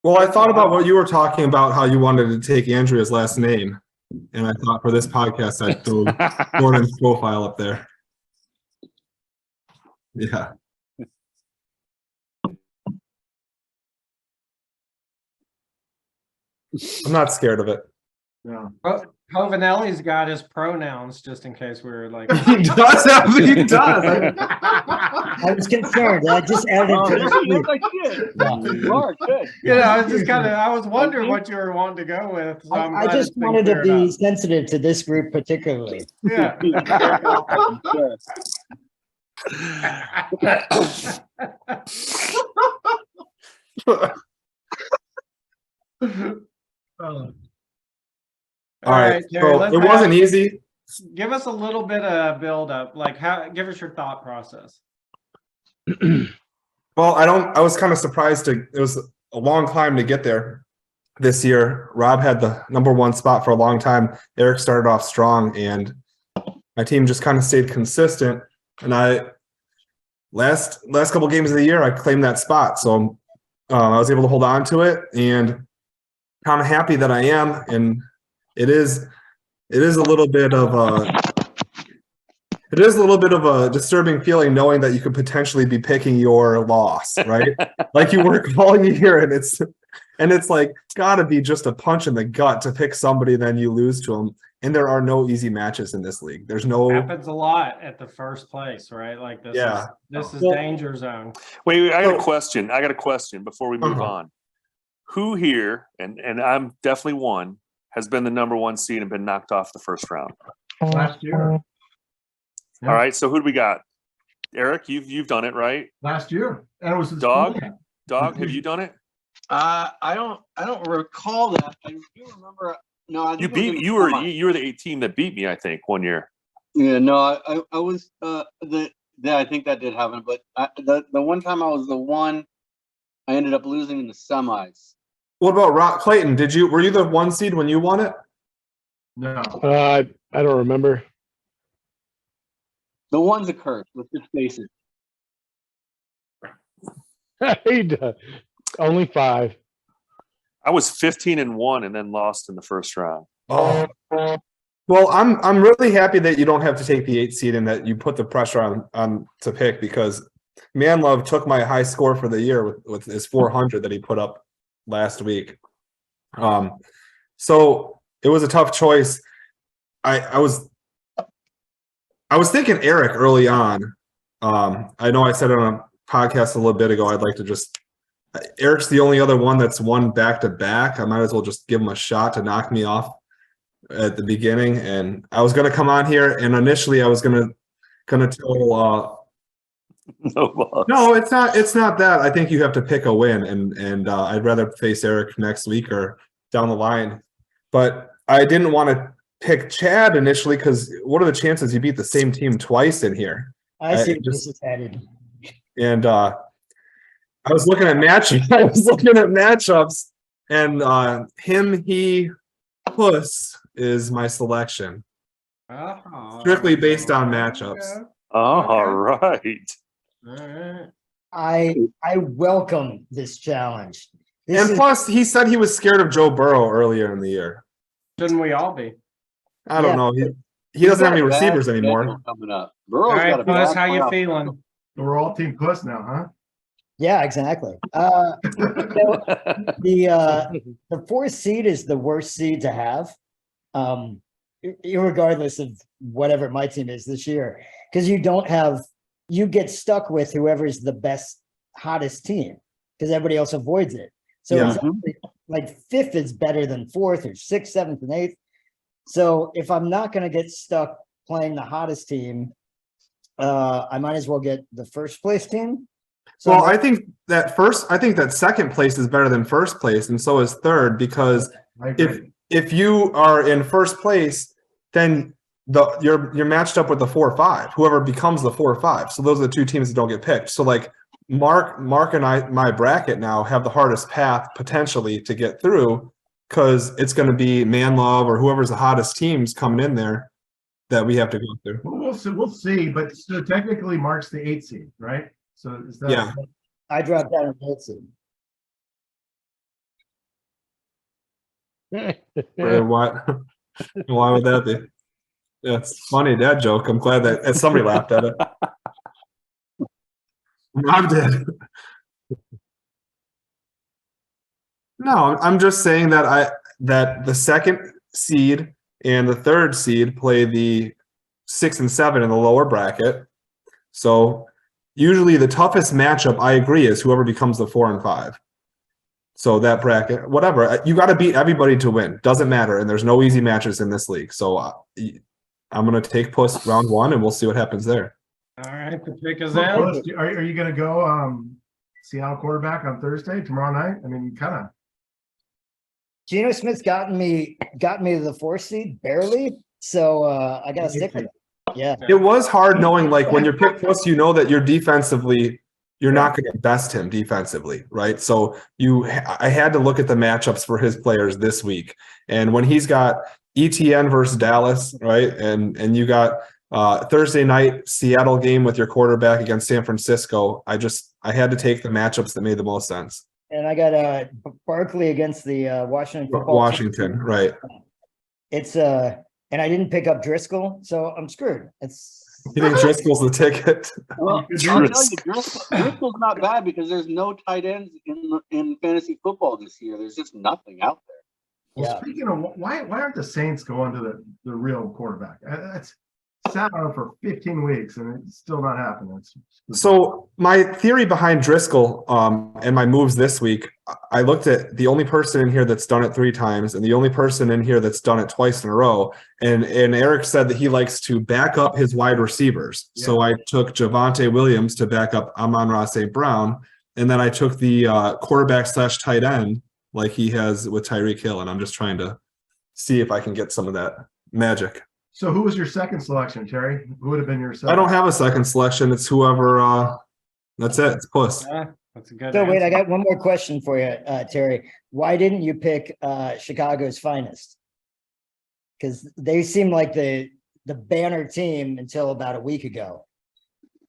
Speaker 9: Well, I thought about what you were talking about, how you wanted to take Andrea's last name. And I thought for this podcast, I'd throw Jordan's profile up there. Yeah. I'm not scared of it.
Speaker 1: Yeah.
Speaker 2: But Hovenelli's got his pronouns just in case we were like.
Speaker 9: He does have, he does.
Speaker 7: I was concerned. I just added
Speaker 6: Oh,
Speaker 7: to
Speaker 6: yes,
Speaker 7: the
Speaker 6: yes,
Speaker 7: group.
Speaker 6: I did. You are good.
Speaker 2: I was just I was wondering what you were wanting to go with. So I'm
Speaker 7: I
Speaker 2: glad
Speaker 7: just
Speaker 2: it's been
Speaker 7: wanted to
Speaker 2: cleared
Speaker 7: be
Speaker 2: up.
Speaker 7: sensitive to this group particularly.
Speaker 2: Yeah.
Speaker 1: Oh.
Speaker 9: All right.
Speaker 2: Jerry,
Speaker 9: So
Speaker 2: let's
Speaker 9: it wasn't
Speaker 2: have-
Speaker 9: easy.
Speaker 2: Give us a little bit of build up. Like give us your thought process.
Speaker 9: Well, I was kind of surprised it was a long climb to get there this year. Rob had the #1 spot for a long time. Eric started off strong and my team just kind of stayed consistent. And last couple games of the year, I claimed that spot. So I was able to hold on to it and kind of happy that I am. And it is a little bit of a disturbing feeling knowing that you could potentially be picking your loss, right? Like you were calling it here, and it's like it's got to be just a punch in the gut to pick somebody, then you lose to them. And there are no easy matches in this league. There's no.
Speaker 2: Happens a lot at the first place, right? Like this.
Speaker 9: Yeah.
Speaker 2: This is
Speaker 5: Well-
Speaker 2: danger zone.
Speaker 5: Wait, I got a question. Before we move
Speaker 9: Uh-huh.
Speaker 5: on. who here, and I'm definitely one, has been the number 1 seed and been knocked off the first round?
Speaker 1: Last year. Yeah.
Speaker 5: All right, so who do we got? Eric, you've done it, right?
Speaker 1: Last year. And it was.
Speaker 5: Dog, have you done it?
Speaker 6: I don't recall that. I do remember. No, I
Speaker 5: You
Speaker 6: think it was
Speaker 5: beat
Speaker 6: in
Speaker 5: you were
Speaker 6: semi.
Speaker 5: you were the team that beat me, I think, one year.
Speaker 6: Yeah, no, I was yeah, I think that did happen. But the one time I was the one, I ended up losing in the semis.
Speaker 9: What about Clayton? Were you the 1 seed when you won it?
Speaker 1: No.
Speaker 4: I don't remember.
Speaker 6: The one's a curse. Let's just face it.
Speaker 4: Only 5.
Speaker 5: I was 15-1 and then lost in the first round.
Speaker 9: Oh. Well, I'm really happy that you don't have to take the 8 seed and that you put the pressure on to pick, because Manlove took my high score for the year with his 400 that he put up last week. So it was a tough choice. I was thinking Eric early on. I know I said on a podcast a little bit ago, I'd like to just, Eric's the only other one that's won back-to-back. I might as well just give him a shot to knock me off at the beginning. And I was going to come on here, and initially I was going to tell no, it's not that. I think you have to pick a win, and I'd rather face Eric next week or down the line. But I didn't want to pick Chad initially, because what are the chances you beat the same team twice in here?
Speaker 7: I see where this is headed.
Speaker 9: And I was looking at matchups, and him, he, Puss is my selection, strictly based on matchups.
Speaker 5: All right.
Speaker 2: All right.
Speaker 7: I welcome this challenge.
Speaker 9: And plus, he said he was scared of Joe Burrow earlier in the year.
Speaker 2: Shouldn't we all be?
Speaker 9: I don't know. He doesn't have any receivers anymore.
Speaker 6: Coming up.
Speaker 2: All
Speaker 6: Burrow's
Speaker 2: right,
Speaker 6: got a
Speaker 2: Puss,
Speaker 6: bad
Speaker 2: how you
Speaker 6: playoff.
Speaker 2: feeling?
Speaker 1: We're all team Puss now, huh?
Speaker 7: Yeah, exactly. The 4th seed is the worst seed to have, irregardless of whatever my team is this year, because you get stuck with whoever's the best, hottest team, because everybody else avoids it. So
Speaker 9: Yeah.
Speaker 7: it's actually, like 5th is better than 4th or 6th, 7th, and 8th. So if I'm not going to get stuck playing the hottest team, I might as well get the first place team. So
Speaker 9: Well, I think that second place is better than first place, and so is third, because
Speaker 1: I agree.
Speaker 9: if you are in first place, then you're matched up with the 4-5, whoever becomes the 4-5. So those are the 2 teams that don't get picked. So like Mark and my bracket now have the hardest path potentially to get through, because it's going to be Manlove or whoever's the hottest teams coming in there that we have to go through.
Speaker 1: We'll see. But so technically, Mark's the 8 seed, right? So is that?
Speaker 9: Yeah.
Speaker 7: I dropped down to 8th seed.
Speaker 9: Why would that be? Yeah, it's funny, dad joke. I'm glad that somebody laughed at it. Rob did. No, I'm just saying that that the 2nd seed and the 3rd seed play the 6 and 7 in the lower bracket. So usually the toughest matchup, I agree, is whoever becomes the 4 and 5. So that bracket, whatever, you got to beat everybody to win. Doesn't matter, and there's no easy matches in this league. So I'm going to take Puss round 1, and we'll see what happens there.
Speaker 2: All right, the pick is
Speaker 1: Puss,
Speaker 2: in.
Speaker 1: are you going to go Seattle quarterback on Thursday, tomorrow night? I mean, kind of.
Speaker 7: Geno Smith's gotten me to the 4th seed barely, so I gotta stick with it. Yeah,
Speaker 9: It was hard knowing, like, when you're picked Puss, you know that you're not going to best him defensively, right? So I had to look at the matchups for his players this week, and when he's got ETN versus Dallas, right, and you got Thursday night Seattle game with your quarterback against San Francisco, I had to take the matchups that made the most sense.
Speaker 7: and I got Barkley against the Washington football team.
Speaker 9: Washington, right?
Speaker 7: It's and I didn't pick up Driscoll, so I'm screwed.
Speaker 9: You think Driscoll's the ticket?
Speaker 6: Well, I'll tell you, Driscoll's not bad, because there's no tight ends in fantasy football this year. There's just nothing out there.
Speaker 1: Well,
Speaker 7: Yeah.
Speaker 1: speaking of, why aren't the Saints going to the real quarterback? sat on him for 15 weeks and it's still not happening.
Speaker 9: So my theory behind Driscoll and my moves this week, I looked at the only person in here that's done it 3 times and the only person in here that's done it twice in a row. And Eric said that he likes to back up his wide receivers.
Speaker 1: Yeah.
Speaker 9: So I took Javonte Williams to back up Amon-Ra St. Brown. And then I took the quarterback / tight end like he has with Tyreek Hill. And I'm just trying to see if I can get some of that magic.
Speaker 1: So who was your second selection, Terry? Who would have been your second?
Speaker 9: I don't have a second selection. It's whoever. That's it. It's Puss.
Speaker 2: Yeah, that's a good.
Speaker 7: So wait, I
Speaker 2: answer.
Speaker 7: got one more question for you, Terry. Why didn't you pick Chicago's finest? Because they seem like the banner team until about a week ago.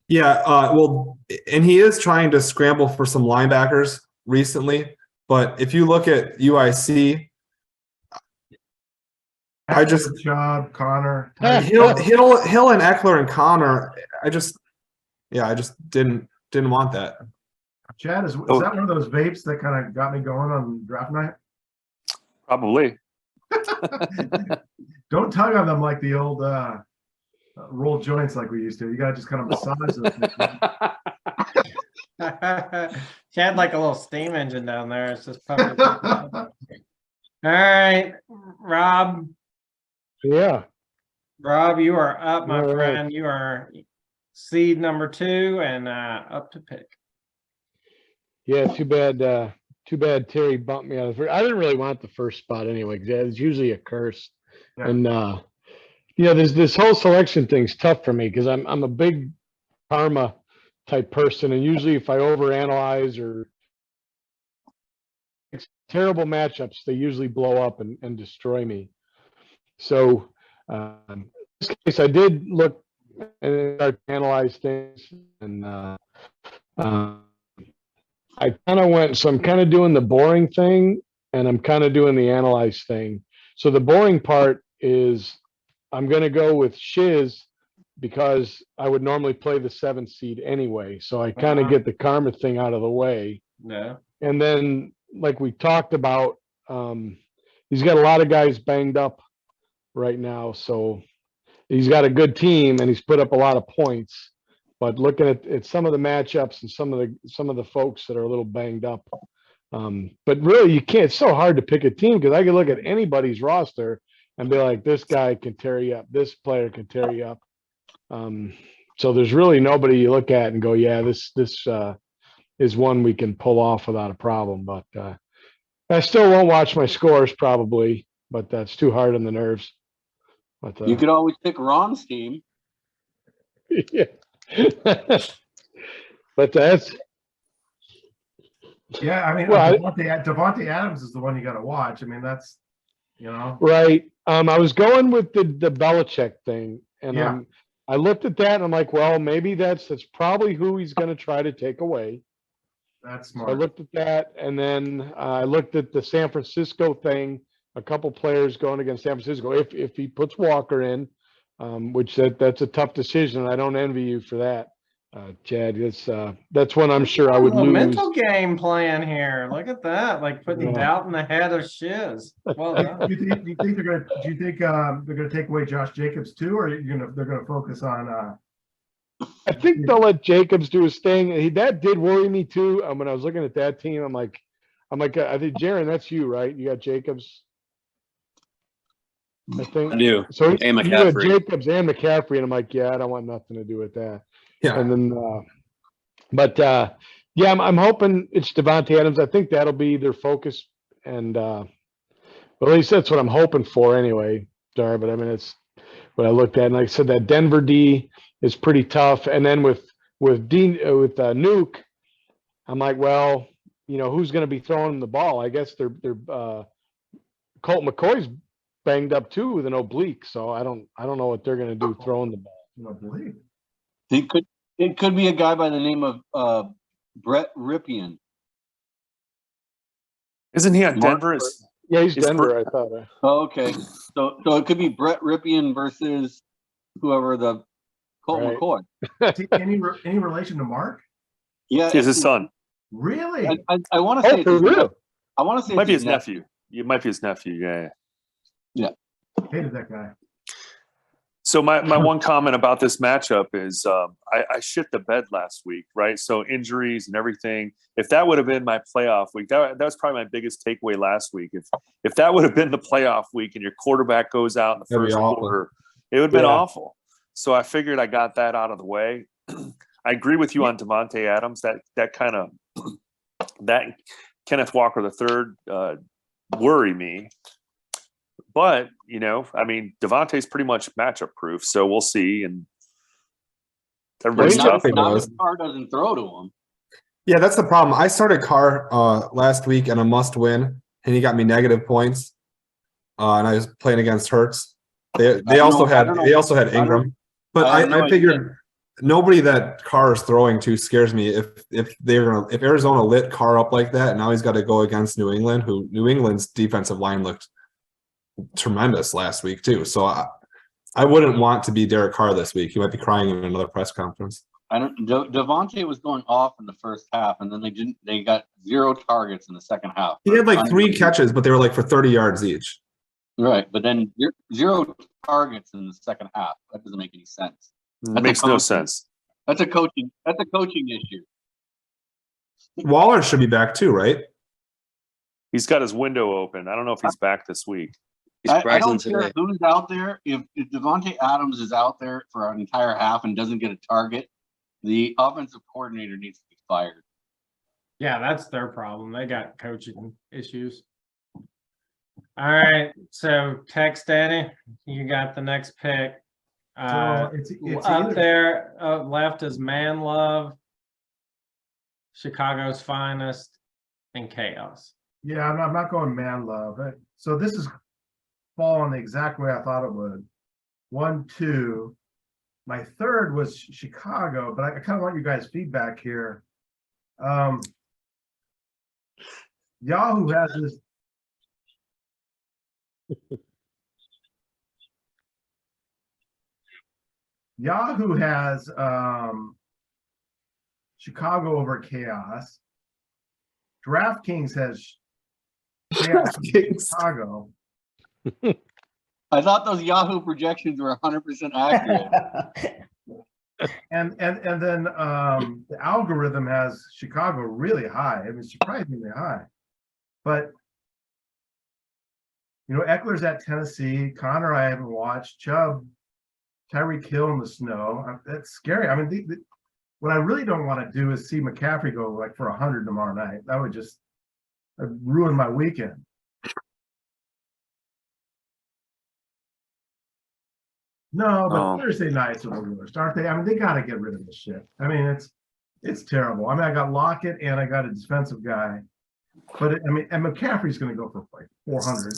Speaker 9: Yeah. Well, and he is trying to scramble for some linebackers recently. But if you look at UIC, I just
Speaker 1: Chubb, Connor,
Speaker 9: Hill and Eckler and Connor. I just didn't want that.
Speaker 1: Chad, is that one of those vapes that kind of got me going on draft night?
Speaker 5: Probably.
Speaker 1: Don't tug on them like the old roll joints like we used to. You gotta just kind of massage those.
Speaker 2: She had like a little steam engine down there. It's just pumping. All right, Rob.
Speaker 4: Yeah.
Speaker 2: Rob, you are up, my
Speaker 4: All right.
Speaker 2: friend. You are seed number 2 and up to pick.
Speaker 4: Yeah. Too bad Terry bumped me out of the first. I didn't really want the first spot anyway, because it's usually a curse.
Speaker 1: Yeah.
Speaker 4: And this whole selection thing's tough for me because I'm a big karma type person, and usually if I overanalyze or it's terrible matchups, they usually blow up and destroy me. So in this case, I did look and start to analyze things, and I kind of went. So I'm kind of doing the boring thing, and I'm kind of doing the analyze thing. So the boring part is I'm going to go with Shiz because I would normally play the 7th seed anyway. So I kind of get the karma thing out of the way.
Speaker 2: No.
Speaker 4: And then, like we talked about, he's got a lot of guys banged up right now. So he's got a good team and he's put up a lot of points. But looking at some of the matchups and some of the folks that are a little banged up. But really, you can't. It's so hard to pick a team because I can look at anybody's roster and be like, this guy can tear you up. This player can tear you up. So there's really nobody you look at and go, yeah, this is one we can pull off without a problem. But I still won't watch my scores probably, but that's too hard on the nerves. But
Speaker 6: You could always pick Ron's team.
Speaker 4: yeah. But that's
Speaker 1: Yeah, I mean,
Speaker 4: Well,
Speaker 1: Devontae Adams is the one you got to watch. I mean, that's,
Speaker 4: right. I was going with the Belichick thing, and
Speaker 1: Yeah.
Speaker 4: I looked at that and I'm like, well, maybe that's probably who he's going to try to take away.
Speaker 1: that's
Speaker 4: So I
Speaker 1: smart.
Speaker 4: looked at that, and then I looked at the San Francisco thing. A couple players going against San Francisco. If he puts Walker in, which that's a tough decision. I don't envy you for that, Chad. That's one I'm sure I would
Speaker 2: A
Speaker 4: lose.
Speaker 2: mental game playing here. Look at that. Like putting
Speaker 4: Yeah.
Speaker 2: doubt in the head of Shiz. Well done.
Speaker 1: Do you think they're gonna take away Josh Jacobs too, or they're gonna focus on?
Speaker 4: I think they'll let Jacobs do his thing. That did worry me too. When I was looking at that team, I'm like, I think Jaron, that's you, right? You got Jacobs. I think.
Speaker 8: I do.
Speaker 4: So
Speaker 8: And
Speaker 4: you got
Speaker 8: McCaffrey.
Speaker 4: Jacobs and McCaffrey, and I'm like, yeah, I don't want nothing to do with that.
Speaker 9: Yeah.
Speaker 4: And then, yeah, I'm hoping it's Devontae Adams. I think that'll be their focus, and well, at least that's what I'm hoping for anyway, Dar. But I mean, it's what I looked at, and like I said, that Denver D is pretty tough. And then with Nuke, I'm like, well, who's going to be throwing him the ball? I guess they're Colt McCoy's banged up too with an oblique, so I don't know what they're going to do throwing the ball.
Speaker 1: Believe.
Speaker 6: It could be a guy by the name of Brett Ripien.
Speaker 5: Isn't he on
Speaker 6: Mark-
Speaker 5: Denver?
Speaker 4: Yeah, he's
Speaker 5: It's
Speaker 4: Denver. I thought.
Speaker 6: Oh, okay. So it could be Brett Ripien versus whoever the Colt
Speaker 4: Right.
Speaker 6: McCoy.
Speaker 1: Is he any relation to Mark?
Speaker 6: Yeah,
Speaker 5: He's his son.
Speaker 1: Really?
Speaker 6: I want to say
Speaker 4: Oh, for real?
Speaker 6: I want to say
Speaker 5: Might be
Speaker 6: it's
Speaker 5: his nephew. It might be his nephew. Yeah.
Speaker 1: Hated that guy.
Speaker 5: So my one comment about this matchup is I shit the bed last week, right? So injuries and everything. If that would have been my playoff week, that was probably my biggest takeaway last week. If that would have been the playoff week and your quarterback goes out in the
Speaker 9: That'd be
Speaker 5: first
Speaker 9: awful.
Speaker 5: quarter, it would have been
Speaker 4: Yeah.
Speaker 5: awful. So I figured I got that out of the way. I agree with you on Devontae Adams. That kind of that Kenneth Walker III worry me. But, you know, I mean, Devontae's pretty much matchup proof, so we'll see. And everybody's
Speaker 9: Well,
Speaker 5: tough.
Speaker 9: he
Speaker 6: Not
Speaker 9: does.
Speaker 6: if Carr doesn't throw to him.
Speaker 9: Yeah, that's the problem. I started Carr last week in a must win, and he got me negative points. And I was playing against Hurts. They
Speaker 6: don't
Speaker 9: also
Speaker 6: know- I
Speaker 9: had
Speaker 6: don't know-
Speaker 9: they also had
Speaker 6: I don't-
Speaker 9: Ingram. But
Speaker 6: I have no
Speaker 9: I figured nobody that Carr is throwing to scares me. If Arizona lit Carr up like that, now he's got to go against New England, who New England's defensive line looked tremendous last week too. So I wouldn't want to be Derek Carr this week. He might be crying in another press conference.
Speaker 6: Devontae was going off in the first half, and then they got 0 targets in the second half.
Speaker 9: He had like 3 catches, but they were like for 30 yards each.
Speaker 6: Right, but then 0 targets in the second half. That doesn't make any sense.
Speaker 5: It makes no sense.
Speaker 6: That's a coaching issue.
Speaker 9: Waller should be back too, right?
Speaker 5: He's got his window open. I don't know if he's back this week.
Speaker 8: He's
Speaker 6: I
Speaker 8: practicing
Speaker 6: don't care
Speaker 8: today.
Speaker 6: who's out there. If Devontae Adams is out there for an entire half and doesn't get a target, the offensive coordinator needs to be fired.
Speaker 2: Yeah, that's their problem. They got coaching issues. All right, so Tex Daddy, you got the next pick.
Speaker 1: So it's
Speaker 2: Up
Speaker 1: either,
Speaker 2: there, left is Man Love, Chicago's Finest, and Chaos.
Speaker 1: yeah, I'm not going man love. So this is falling the exact way I thought it would. 1, 2. My third was Chicago, but I kind of want you guys' feedback here. Yahoo has this. Yahoo has Chicago over Chaos. DraftKings has Chaos over
Speaker 9: DraftKings.
Speaker 1: Chicago.
Speaker 6: I thought those Yahoo projections were 100% accurate.
Speaker 1: And then the algorithm has Chicago really high. I mean, surprisingly high. But you know, Eckler's at Tennessee. Connor, I haven't watched. Chubb, Tyreek Hill in the snow. That's scary. I mean, what I really don't want to do is see McCaffrey go like for 100 tomorrow night. That would just ruin my weekend. No, but
Speaker 5: Oh.
Speaker 1: Thursday nights are the worst, aren't they? I mean, they got to get rid of this shit. I mean, it's terrible. I mean, I got Lockett and I got a defensive guy, but I mean, and McCaffrey's going to go for like 400,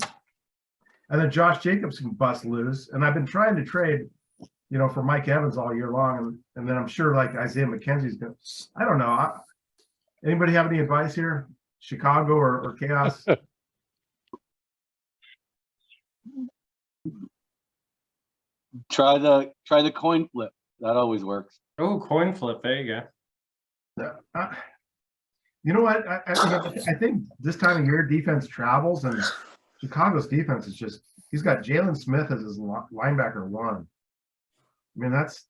Speaker 1: and then Josh Jacobs can bust loose. And I've been trying to trade, you know, for Mike Evans all year long, and then I'm sure like Isaiah McKenzie's going. I don't know. Anybody have any advice here? Chicago or Chaos?
Speaker 6: Try the coin flip. That always works.
Speaker 2: Oh, coin flip. There you go.
Speaker 1: You know what? I think this time of year defense travels, and Chicago's defense is just—he's got Jalen Smith as his linebacker 1. I mean, that's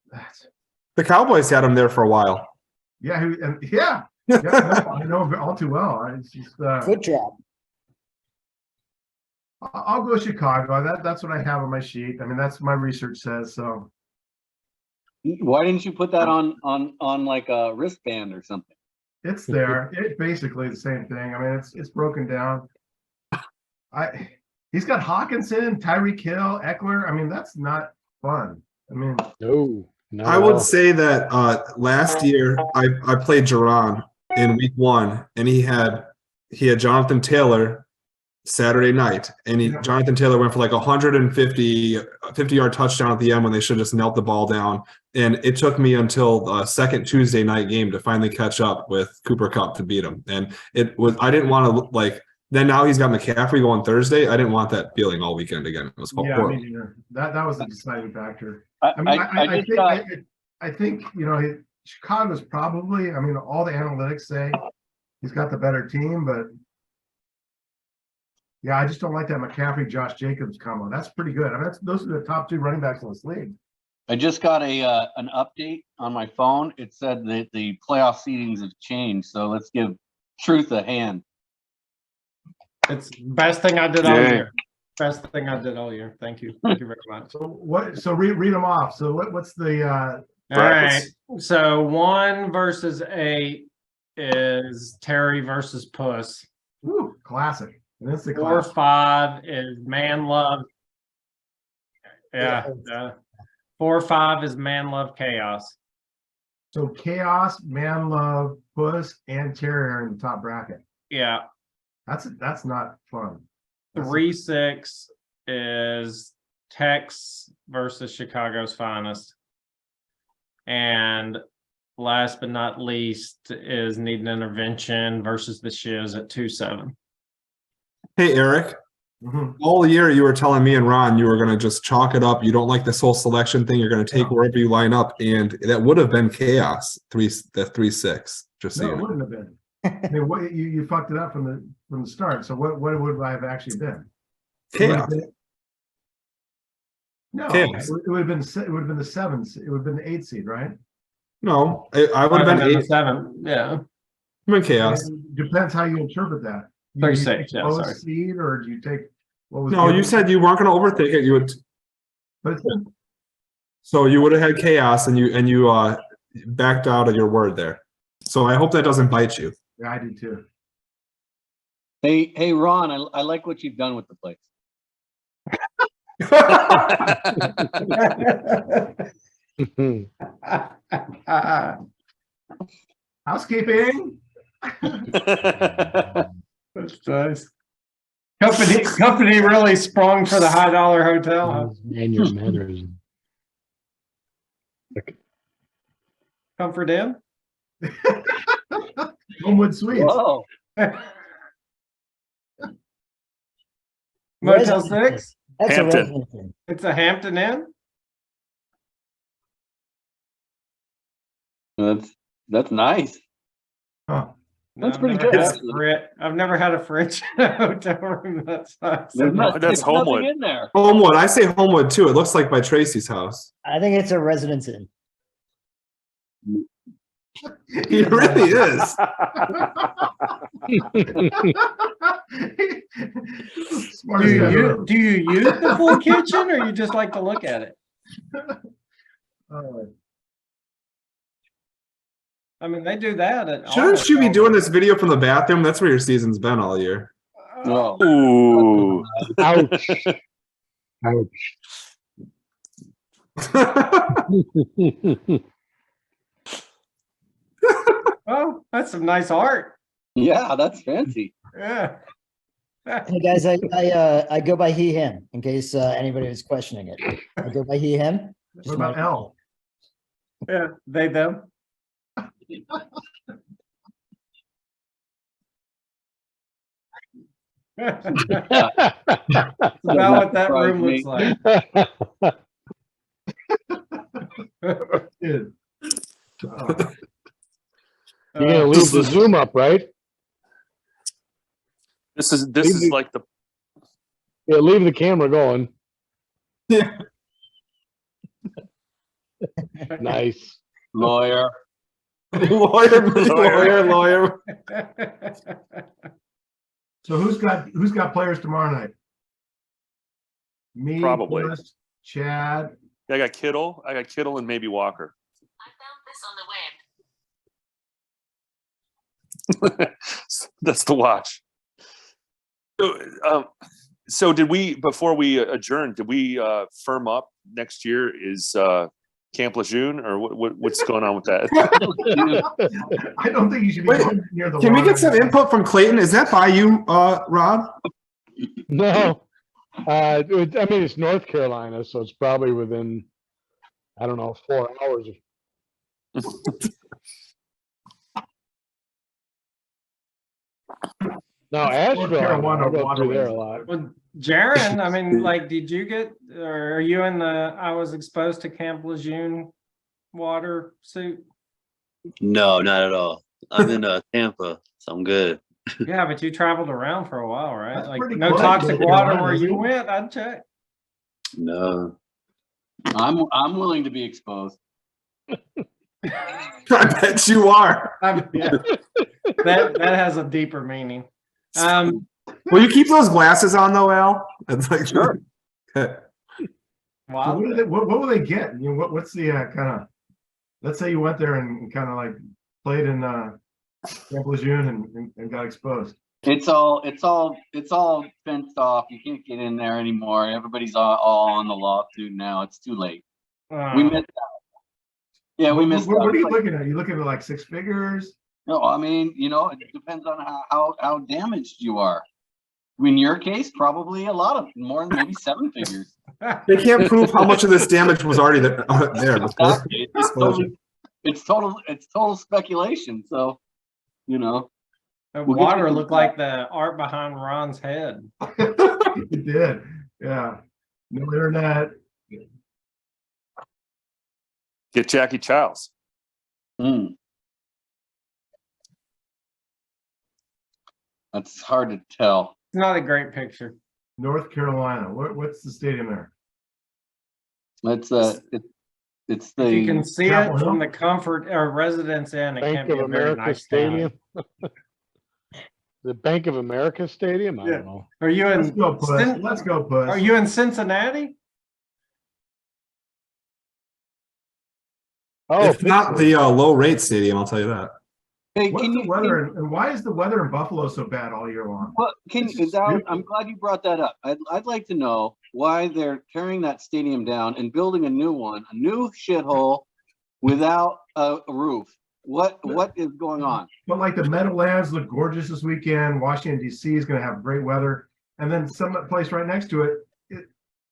Speaker 9: The Cowboys had him there for a while.
Speaker 1: yeah, I know all too well. It's just,
Speaker 7: Foot trap.
Speaker 1: I'll go Chicago. That's what I have on my sheet. I mean, that's what my research says. So
Speaker 6: Why didn't you put that on like a wristband or something?
Speaker 1: it's there. It's basically the same thing. I mean, it's broken down. He's got Hawkinson, Tyreek Hill, Eckler. I mean, that's not fun. I mean,
Speaker 4: No, not
Speaker 9: I
Speaker 4: at
Speaker 9: would
Speaker 4: all.
Speaker 9: say that last year I played Jerron in week 1, and he had Jonathan Taylor Saturday night, and Jonathan Taylor went for like 50-yard touchdown at the end when they should have just knelt the ball down. And it took me until the second Tuesday night game to finally catch up with Cooper Kupp to beat him. And I didn't want to then now he's got McCaffrey going Thursday. I didn't want that feeling all weekend again. It was
Speaker 1: yeah,
Speaker 9: horrible.
Speaker 1: I mean, that was the deciding factor.
Speaker 6: I
Speaker 1: I mean,
Speaker 6: I just
Speaker 1: I think you know Chicago's probably. I mean, all the analytics say he's got the better team, but yeah, I just don't like that McCaffrey Josh Jacobs combo. That's pretty good. I mean, those are the top 2 running backs in this league.
Speaker 6: I just got an update on my phone. It said that the playoff seedings have changed, so let's give Truth a hand.
Speaker 2: It's best thing I did all
Speaker 5: Yay.
Speaker 2: year. Best thing I did all year. Thank you. Thank you very much.
Speaker 1: So what, so read them off. So what's the,
Speaker 2: All
Speaker 5: Brackets.
Speaker 2: right. So 1 versus 8 is Terry versus Puss.
Speaker 1: whew, classic. And it's the
Speaker 2: 4,
Speaker 1: classic.
Speaker 2: 5 is Man Love. Yeah. 4, 5 is Man Love Chaos.
Speaker 1: So Chaos, Man Love, Puss, and Terry are in the top bracket.
Speaker 2: Yeah.
Speaker 1: That's not fun. That's-
Speaker 2: 3, 6 is Tex versus Chicago's Finest. And last but not least is Need an Intervention versus the Shiz at 2, 7.
Speaker 9: Hey, Eric,
Speaker 1: Mhm.
Speaker 9: all year you were telling me and Ron you were going to just chalk it up. You don't like this whole selection thing. You're going to take wherever you line up. And that would have been chaos. The 3, 6, just so
Speaker 1: No,
Speaker 9: you
Speaker 1: it
Speaker 9: know.
Speaker 1: wouldn't have been. I mean, what you fucked it up from the start. So what would I have actually been? It would have
Speaker 9: Chaos.
Speaker 1: been- No,
Speaker 9: Chaos.
Speaker 1: it would have been the 7. It would have been the 8 seed, right?
Speaker 9: No, I would have been 8.
Speaker 2: 7. Yeah.
Speaker 9: I'm in chaos.
Speaker 1: It depends how you interpret that. You
Speaker 2: 36,
Speaker 1: take
Speaker 2: yeah,
Speaker 1: lowest
Speaker 2: sorry.
Speaker 1: seed, or do you take what was?
Speaker 9: No, you
Speaker 1: given?
Speaker 9: said you weren't going to overthink it. You would.
Speaker 1: But
Speaker 9: So you would have had chaos, and you backed out of your word there. So I hope that doesn't bite you.
Speaker 1: yeah, I did too.
Speaker 6: Hey, Ron, I like what you've done with the place.
Speaker 1: Housekeeping.
Speaker 2: That's nice. Company really sprung for the high dollar hotel. Huh?
Speaker 4: And your manners.
Speaker 2: Comfort Inn.
Speaker 1: Homewood Suites.
Speaker 6: Whoa.
Speaker 2: Motel
Speaker 7: Resident-
Speaker 2: 6.
Speaker 7: That's a
Speaker 5: Hampton.
Speaker 7: resident thing.
Speaker 2: It's a Hampton Inn.
Speaker 6: That's nice.
Speaker 1: Huh.
Speaker 6: That's
Speaker 2: I've
Speaker 6: pretty
Speaker 2: never
Speaker 6: good,
Speaker 2: had a
Speaker 6: actually.
Speaker 2: I've never had a fridge in a hotel room that size.
Speaker 6: There's
Speaker 5: That's
Speaker 6: there's
Speaker 5: Homewood.
Speaker 6: nothing in there.
Speaker 9: Homewood. I say Homewood too. It looks like by Tracy's house.
Speaker 7: I think it's a residence inn.
Speaker 9: It really is.
Speaker 1: Smartest guy ever.
Speaker 2: Do you use the full kitchen, or you just like to look at it? I mean, they do that at.
Speaker 9: Shouldn't
Speaker 2: almost
Speaker 9: you be
Speaker 2: all
Speaker 9: doing
Speaker 2: the-
Speaker 9: this video from the bathroom? That's where your season's been all year.
Speaker 6: No.
Speaker 5: Ooh.
Speaker 4: Ouch. Ouch.
Speaker 2: Oh, that's some nice art.
Speaker 6: Yeah, that's fancy.
Speaker 2: Yeah.
Speaker 7: Hey guys, I go by he, him, in case anybody was questioning it. I go by he, him.
Speaker 1: What about L?
Speaker 2: Yeah, they them. That's about what that room looks like.
Speaker 1: Dude.
Speaker 4: You're gonna leave the Zoom up, right?
Speaker 5: This is like the
Speaker 4: Yeah, leave the camera going.
Speaker 9: Yeah.
Speaker 4: Nice.
Speaker 6: Lawyer.
Speaker 9: lawyer.
Speaker 1: So who's got players tomorrow night? Me,
Speaker 5: Probably.
Speaker 1: Chris, Chad.
Speaker 5: I got Kittle and maybe Walker. That's the watch. So did we, before we adjourn, did we firm up next year is Camp Lejeune, or what's going on with that?
Speaker 1: I don't think you should be
Speaker 9: Wait,
Speaker 1: going near the
Speaker 9: Can we
Speaker 1: water.
Speaker 9: get some input from Clayton? Is that by you, Rob?
Speaker 4: No. I mean, it's North Carolina, so it's probably within, I don't know, 4 hours. No, Asheville,
Speaker 1: Carolina
Speaker 4: I go through there
Speaker 1: waterways.
Speaker 4: a lot.
Speaker 2: Well, Jaron, I mean, like, did you get, or are you in the, I was exposed to Camp Lejeune water suit?
Speaker 8: No, not at all. I'm in Tampa, so I'm good.
Speaker 2: Yeah, but you traveled around for a while, right?
Speaker 1: That's
Speaker 2: Like,
Speaker 1: pretty
Speaker 2: no
Speaker 1: close to
Speaker 2: toxic
Speaker 1: North
Speaker 2: water
Speaker 1: Carolina,
Speaker 2: where
Speaker 1: isn't
Speaker 2: you
Speaker 1: it?
Speaker 2: went, I'd check.
Speaker 8: No.
Speaker 6: I'm willing to be exposed.
Speaker 9: I bet you are.
Speaker 2: Yeah. That has a deeper meaning.
Speaker 9: Will you keep those glasses on though, Al? It's like
Speaker 6: Sure.
Speaker 9: Okay.
Speaker 1: So
Speaker 2: Wow.
Speaker 1: what will they get? You know, what's the kind of, let's say you went there and kind of like played in Camp Lejeune and got exposed.
Speaker 6: It's all fenced off. You can't get in there anymore. Everybody's all on the lawsuit now. It's too late. We missed out. Yeah, we missed out.
Speaker 1: What are you
Speaker 6: Like,
Speaker 1: looking at? You looking at like six figures?
Speaker 6: no, I mean, it depends on how damaged you are. In your case, probably a lot of more than maybe seven figures.
Speaker 9: They can't prove how much of this damage was already there. before.
Speaker 6: Exactly. It's total speculation. So,
Speaker 2: The
Speaker 6: We'll get
Speaker 2: water
Speaker 6: you-
Speaker 2: looked like the art behind Ron's head.
Speaker 1: It did. Yeah. No internet.
Speaker 5: Get Jackie Childs.
Speaker 6: That's hard to tell.
Speaker 2: It's not a great picture.
Speaker 1: North Carolina. What's the stadium there?
Speaker 6: It's
Speaker 2: If you can
Speaker 6: the
Speaker 2: see
Speaker 1: Chapel
Speaker 2: it from
Speaker 1: Hill?
Speaker 2: the comfort or Residence Inn, it
Speaker 4: Bank
Speaker 2: can't be
Speaker 4: of
Speaker 2: a very
Speaker 4: America
Speaker 2: nice town.
Speaker 4: Stadium. The Bank of America Stadium? I
Speaker 2: Yeah.
Speaker 4: don't know.
Speaker 2: Are you
Speaker 1: Let's
Speaker 2: in?
Speaker 1: go, Puss. Let's go, Puss.
Speaker 2: Are you in Cincinnati?
Speaker 4: Oh,
Speaker 9: It's not
Speaker 4: Pittsburgh.
Speaker 9: the low rate stadium, I'll tell you that.
Speaker 6: hey,
Speaker 1: What's
Speaker 6: can
Speaker 1: the
Speaker 6: you
Speaker 1: weather and why is the weather in Buffalo so bad all year long?
Speaker 6: It's
Speaker 1: It's
Speaker 6: I'm
Speaker 1: stupid.
Speaker 6: glad you brought that up. I'd like to know why they're tearing that stadium down and building a new one, a new shithole without a roof. What is going on?
Speaker 1: But like the Meadowlands look gorgeous this weekend. Washington DC is going to have great weather, and then some place right next to it,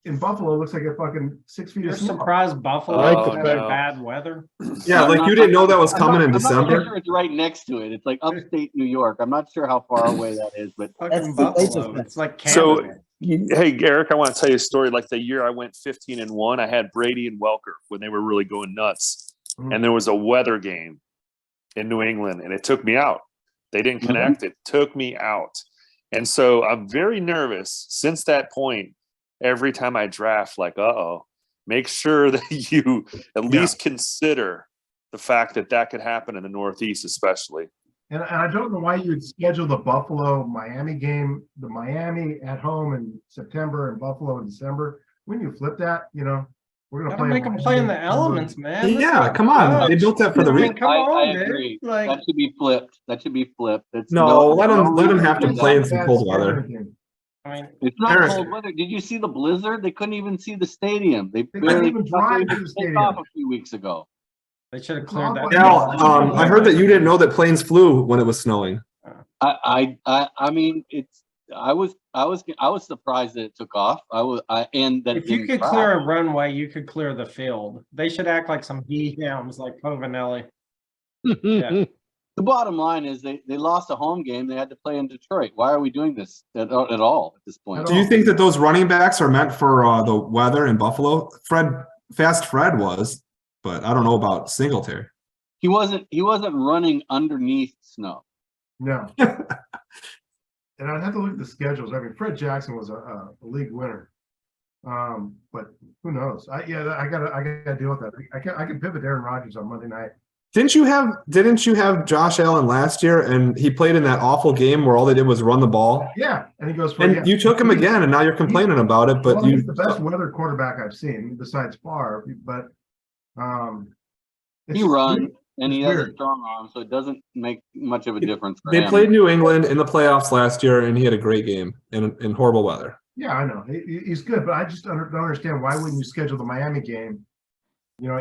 Speaker 1: in Buffalo looks like a fucking 6 feet
Speaker 2: You're
Speaker 1: of snow.
Speaker 2: surprised Buffalo
Speaker 4: I like
Speaker 2: is
Speaker 4: the
Speaker 2: having
Speaker 5: fact-
Speaker 2: bad weather?
Speaker 9: Yeah,
Speaker 6: I'm
Speaker 9: like
Speaker 6: not-
Speaker 9: you didn't know that was
Speaker 6: I'm
Speaker 9: coming
Speaker 6: not-
Speaker 9: in
Speaker 6: I'm not
Speaker 9: December.
Speaker 6: sure it's right next to it. It's like upstate New York. I'm not sure how far away that is, but
Speaker 2: Fucking
Speaker 7: That's the latest
Speaker 2: Buffalo.
Speaker 7: one.
Speaker 2: It's like
Speaker 5: So,
Speaker 2: Canada.
Speaker 5: hey, Eric, I want to tell you a story. Like the year I went 15-1, I had Brady and Welker when they were really going nuts.
Speaker 1: Mhm.
Speaker 5: And there was a weather game in New England, and it took me out. They didn't connect. It took me out. And so I'm very nervous since that point. Every time I draft, like, make sure that you at least consider the fact that could happen in the Northeast, especially.
Speaker 1: And I don't know why you'd schedule the Buffalo Miami game, the Miami at home in September and Buffalo in December. When you flip that, we're gonna
Speaker 2: Gotta make them
Speaker 1: Miami
Speaker 2: play in the
Speaker 1: December.
Speaker 2: elements, man. This
Speaker 9: Yeah,
Speaker 2: ain't
Speaker 9: come on. They
Speaker 2: Dutch.
Speaker 9: built that for the
Speaker 2: I mean,
Speaker 9: reason.
Speaker 2: come
Speaker 6: I
Speaker 2: on,
Speaker 6: agree.
Speaker 2: dude. Like,
Speaker 6: that should be flipped. That should be flipped. It's
Speaker 9: No, let them
Speaker 6: no
Speaker 9: have to
Speaker 6: reason
Speaker 9: play in
Speaker 6: that.
Speaker 9: some
Speaker 1: Bad
Speaker 9: cold weather.
Speaker 1: scheduling.
Speaker 2: I mean,
Speaker 6: It's not
Speaker 9: Eric.
Speaker 6: cold weather. Did you see the blizzard? They couldn't even see the stadium. They
Speaker 1: couldn't
Speaker 6: barely
Speaker 1: even drive to the
Speaker 6: take
Speaker 1: stadium.
Speaker 6: off a few weeks ago.
Speaker 2: they should have
Speaker 1: It's
Speaker 2: cleared that.
Speaker 1: awful.
Speaker 9: Al, I heard that you didn't know that planes flew when it was snowing.
Speaker 6: I mean, I was surprised that it took off. And that it
Speaker 2: If you
Speaker 6: didn't
Speaker 2: could
Speaker 6: crash.
Speaker 2: clear a runway, you could clear the field. They should act like some hams like Povinelli. Yeah.
Speaker 6: The bottom line is they lost a home game. They had to play in Detroit. Why are we doing this at all at this point?
Speaker 9: Do you think that those running backs are meant for the weather in Buffalo? Fast Fred was, but I don't know about Singletary.
Speaker 6: He wasn't running underneath snow.
Speaker 1: No. And I'd have to look at the schedules. I mean, Fred Jackson was a league winner. But who knows? I gotta deal with that. I can pivot Aaron Rodgers on Monday night.
Speaker 9: Didn't you have Josh Allen last year and he played in that awful game where all they did was run the ball?
Speaker 1: Yeah, and he goes for
Speaker 9: And you took him again and now you're complaining about it, but
Speaker 1: Well,
Speaker 9: you
Speaker 1: he's the best weather quarterback I've seen besides Favre, but
Speaker 6: He runs and he
Speaker 1: it's
Speaker 6: has a
Speaker 1: weird.
Speaker 6: strong arm, so it doesn't make much of a difference for
Speaker 9: they
Speaker 6: him.
Speaker 9: played New England in the playoffs last year and he had a great game in horrible weather.
Speaker 1: Yeah, I know he's good, but I just don't understand why wouldn't you schedule the Miami game,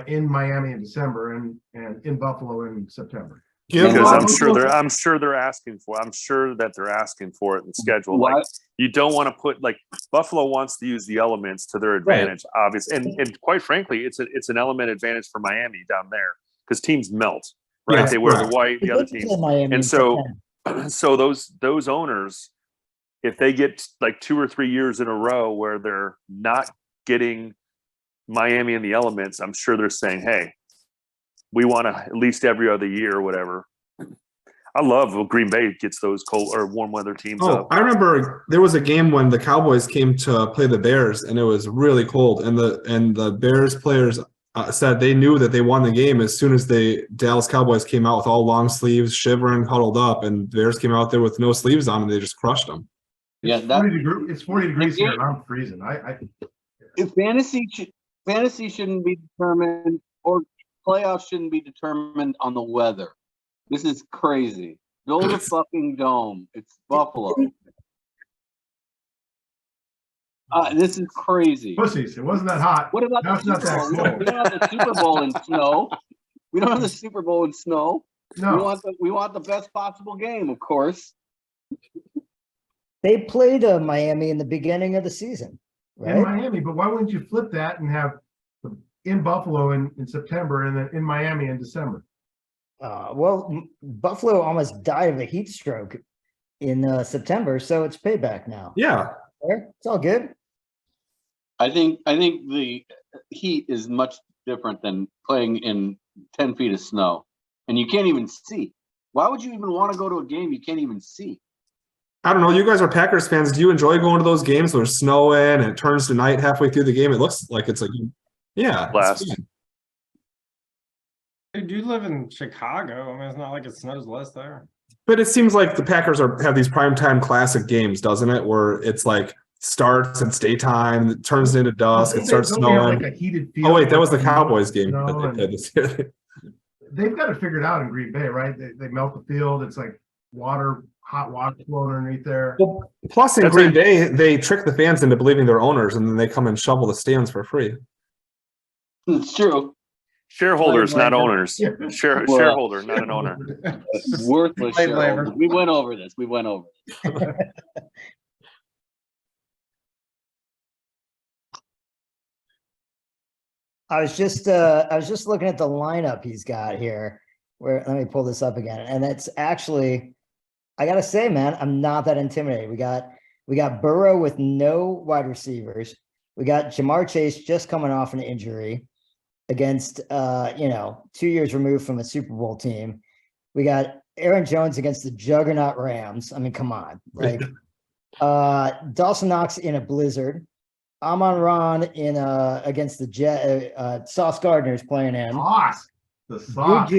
Speaker 1: in Miami in December and in Buffalo in September.
Speaker 9: Give
Speaker 5: Because I'm
Speaker 9: Buffalo-
Speaker 5: sure they're asking for it in the schedule.
Speaker 6: Why-
Speaker 5: Like you don't want to put like Buffalo wants to use the elements to their advantage, obviously. And quite frankly, it's an element advantage for Miami down there because teams melt, right?
Speaker 9: Yes,
Speaker 5: They wear
Speaker 9: correct.
Speaker 5: the white, the other team. And so those owners, if they get like 2 or 3 years in a row where they're not getting Miami in the elements, I'm sure they're saying, hey, we want to at least every other year or whatever. I love when Green Bay gets those cold or warm weather teams
Speaker 9: Oh,
Speaker 5: up.
Speaker 9: I remember there was a game when the Cowboys came to play the Bears, and it was really cold, and the Bears players said they knew that they won the game as soon as the Dallas Cowboys came out with all long sleeves, shivering, huddled up, and Bears came out there with no sleeves on, and they just crushed them.
Speaker 6: Yeah,
Speaker 1: It's
Speaker 6: that
Speaker 1: 40 degrees here and I'm freezing.
Speaker 6: if fantasy shouldn't be determined, or playoffs shouldn't be determined on the weather. This is crazy. Build a fucking dome. It's Buffalo. This is crazy.
Speaker 1: Pussies, it wasn't that hot.
Speaker 6: What about
Speaker 1: Now
Speaker 6: the
Speaker 1: it's not
Speaker 6: Super
Speaker 1: that
Speaker 6: Bowl?
Speaker 1: cold.
Speaker 6: We don't have the Super Bowl in snow. We don't have the Super Bowl in snow.
Speaker 1: No,
Speaker 6: We want the best possible game, of course.
Speaker 7: They played Miami in the beginning of the season,
Speaker 1: in
Speaker 7: right?
Speaker 1: Miami, but why wouldn't you flip that and have in Buffalo in September and then in Miami in December?
Speaker 7: Buffalo almost died of a heat stroke in September, so it's payback now.
Speaker 9: Yeah,
Speaker 7: It's all good.
Speaker 6: I think the heat is much different than playing in 10 feet of snow, and you can't even see. Why would you even want to go to a game you can't even see?
Speaker 9: I don't know. You guys are Packers fans. Do you enjoy going to those games where it's snowing and it turns to night halfway through the game? It looks like it's like, yeah. it's
Speaker 5: Blast.
Speaker 9: fun.
Speaker 2: Dude, you live in Chicago. I mean, it's not like it snows less there.
Speaker 9: But it seems like the Packers have these primetime classic games, doesn't it? Where it's like starts, it's daytime, it turns into dusk, it starts
Speaker 1: Don't they have,
Speaker 9: snowing.
Speaker 1: like a heated field?
Speaker 9: Oh wait, that was the Cowboys game
Speaker 1: No,
Speaker 9: that they
Speaker 1: and-
Speaker 9: played this year.
Speaker 1: They've got it figured out in Green Bay, right? They melt the field. It's like hot water flowing underneath there.
Speaker 9: Well, plus in
Speaker 5: That's
Speaker 9: Green Bay, they trick the fans into believing they're owners, and then they come and shovel the stands for free.
Speaker 6: It's true.
Speaker 5: Shareholders, not
Speaker 1: Labor.
Speaker 5: owners.
Speaker 1: Yeah.
Speaker 6: Well-
Speaker 5: Shareholder, not an owner.
Speaker 6: Worthless
Speaker 2: Slave labor.
Speaker 6: shareholders. We went over this.
Speaker 7: I was just looking at the lineup he's got here. Where let me pull this up again. And it's actually, I gotta say, man, I'm not that intimidated. We got Burrow with no wide receivers. We got Jamar Chase just coming off an injury against 2 years removed from a Super Bowl team. We got Aaron Jones against the juggernaut Rams. I mean, come on. Like Dawson Knox in a blizzard. Amon-Ra in against the Jet. Sauce Gardner's playing in.
Speaker 1: Sauce. The sauce.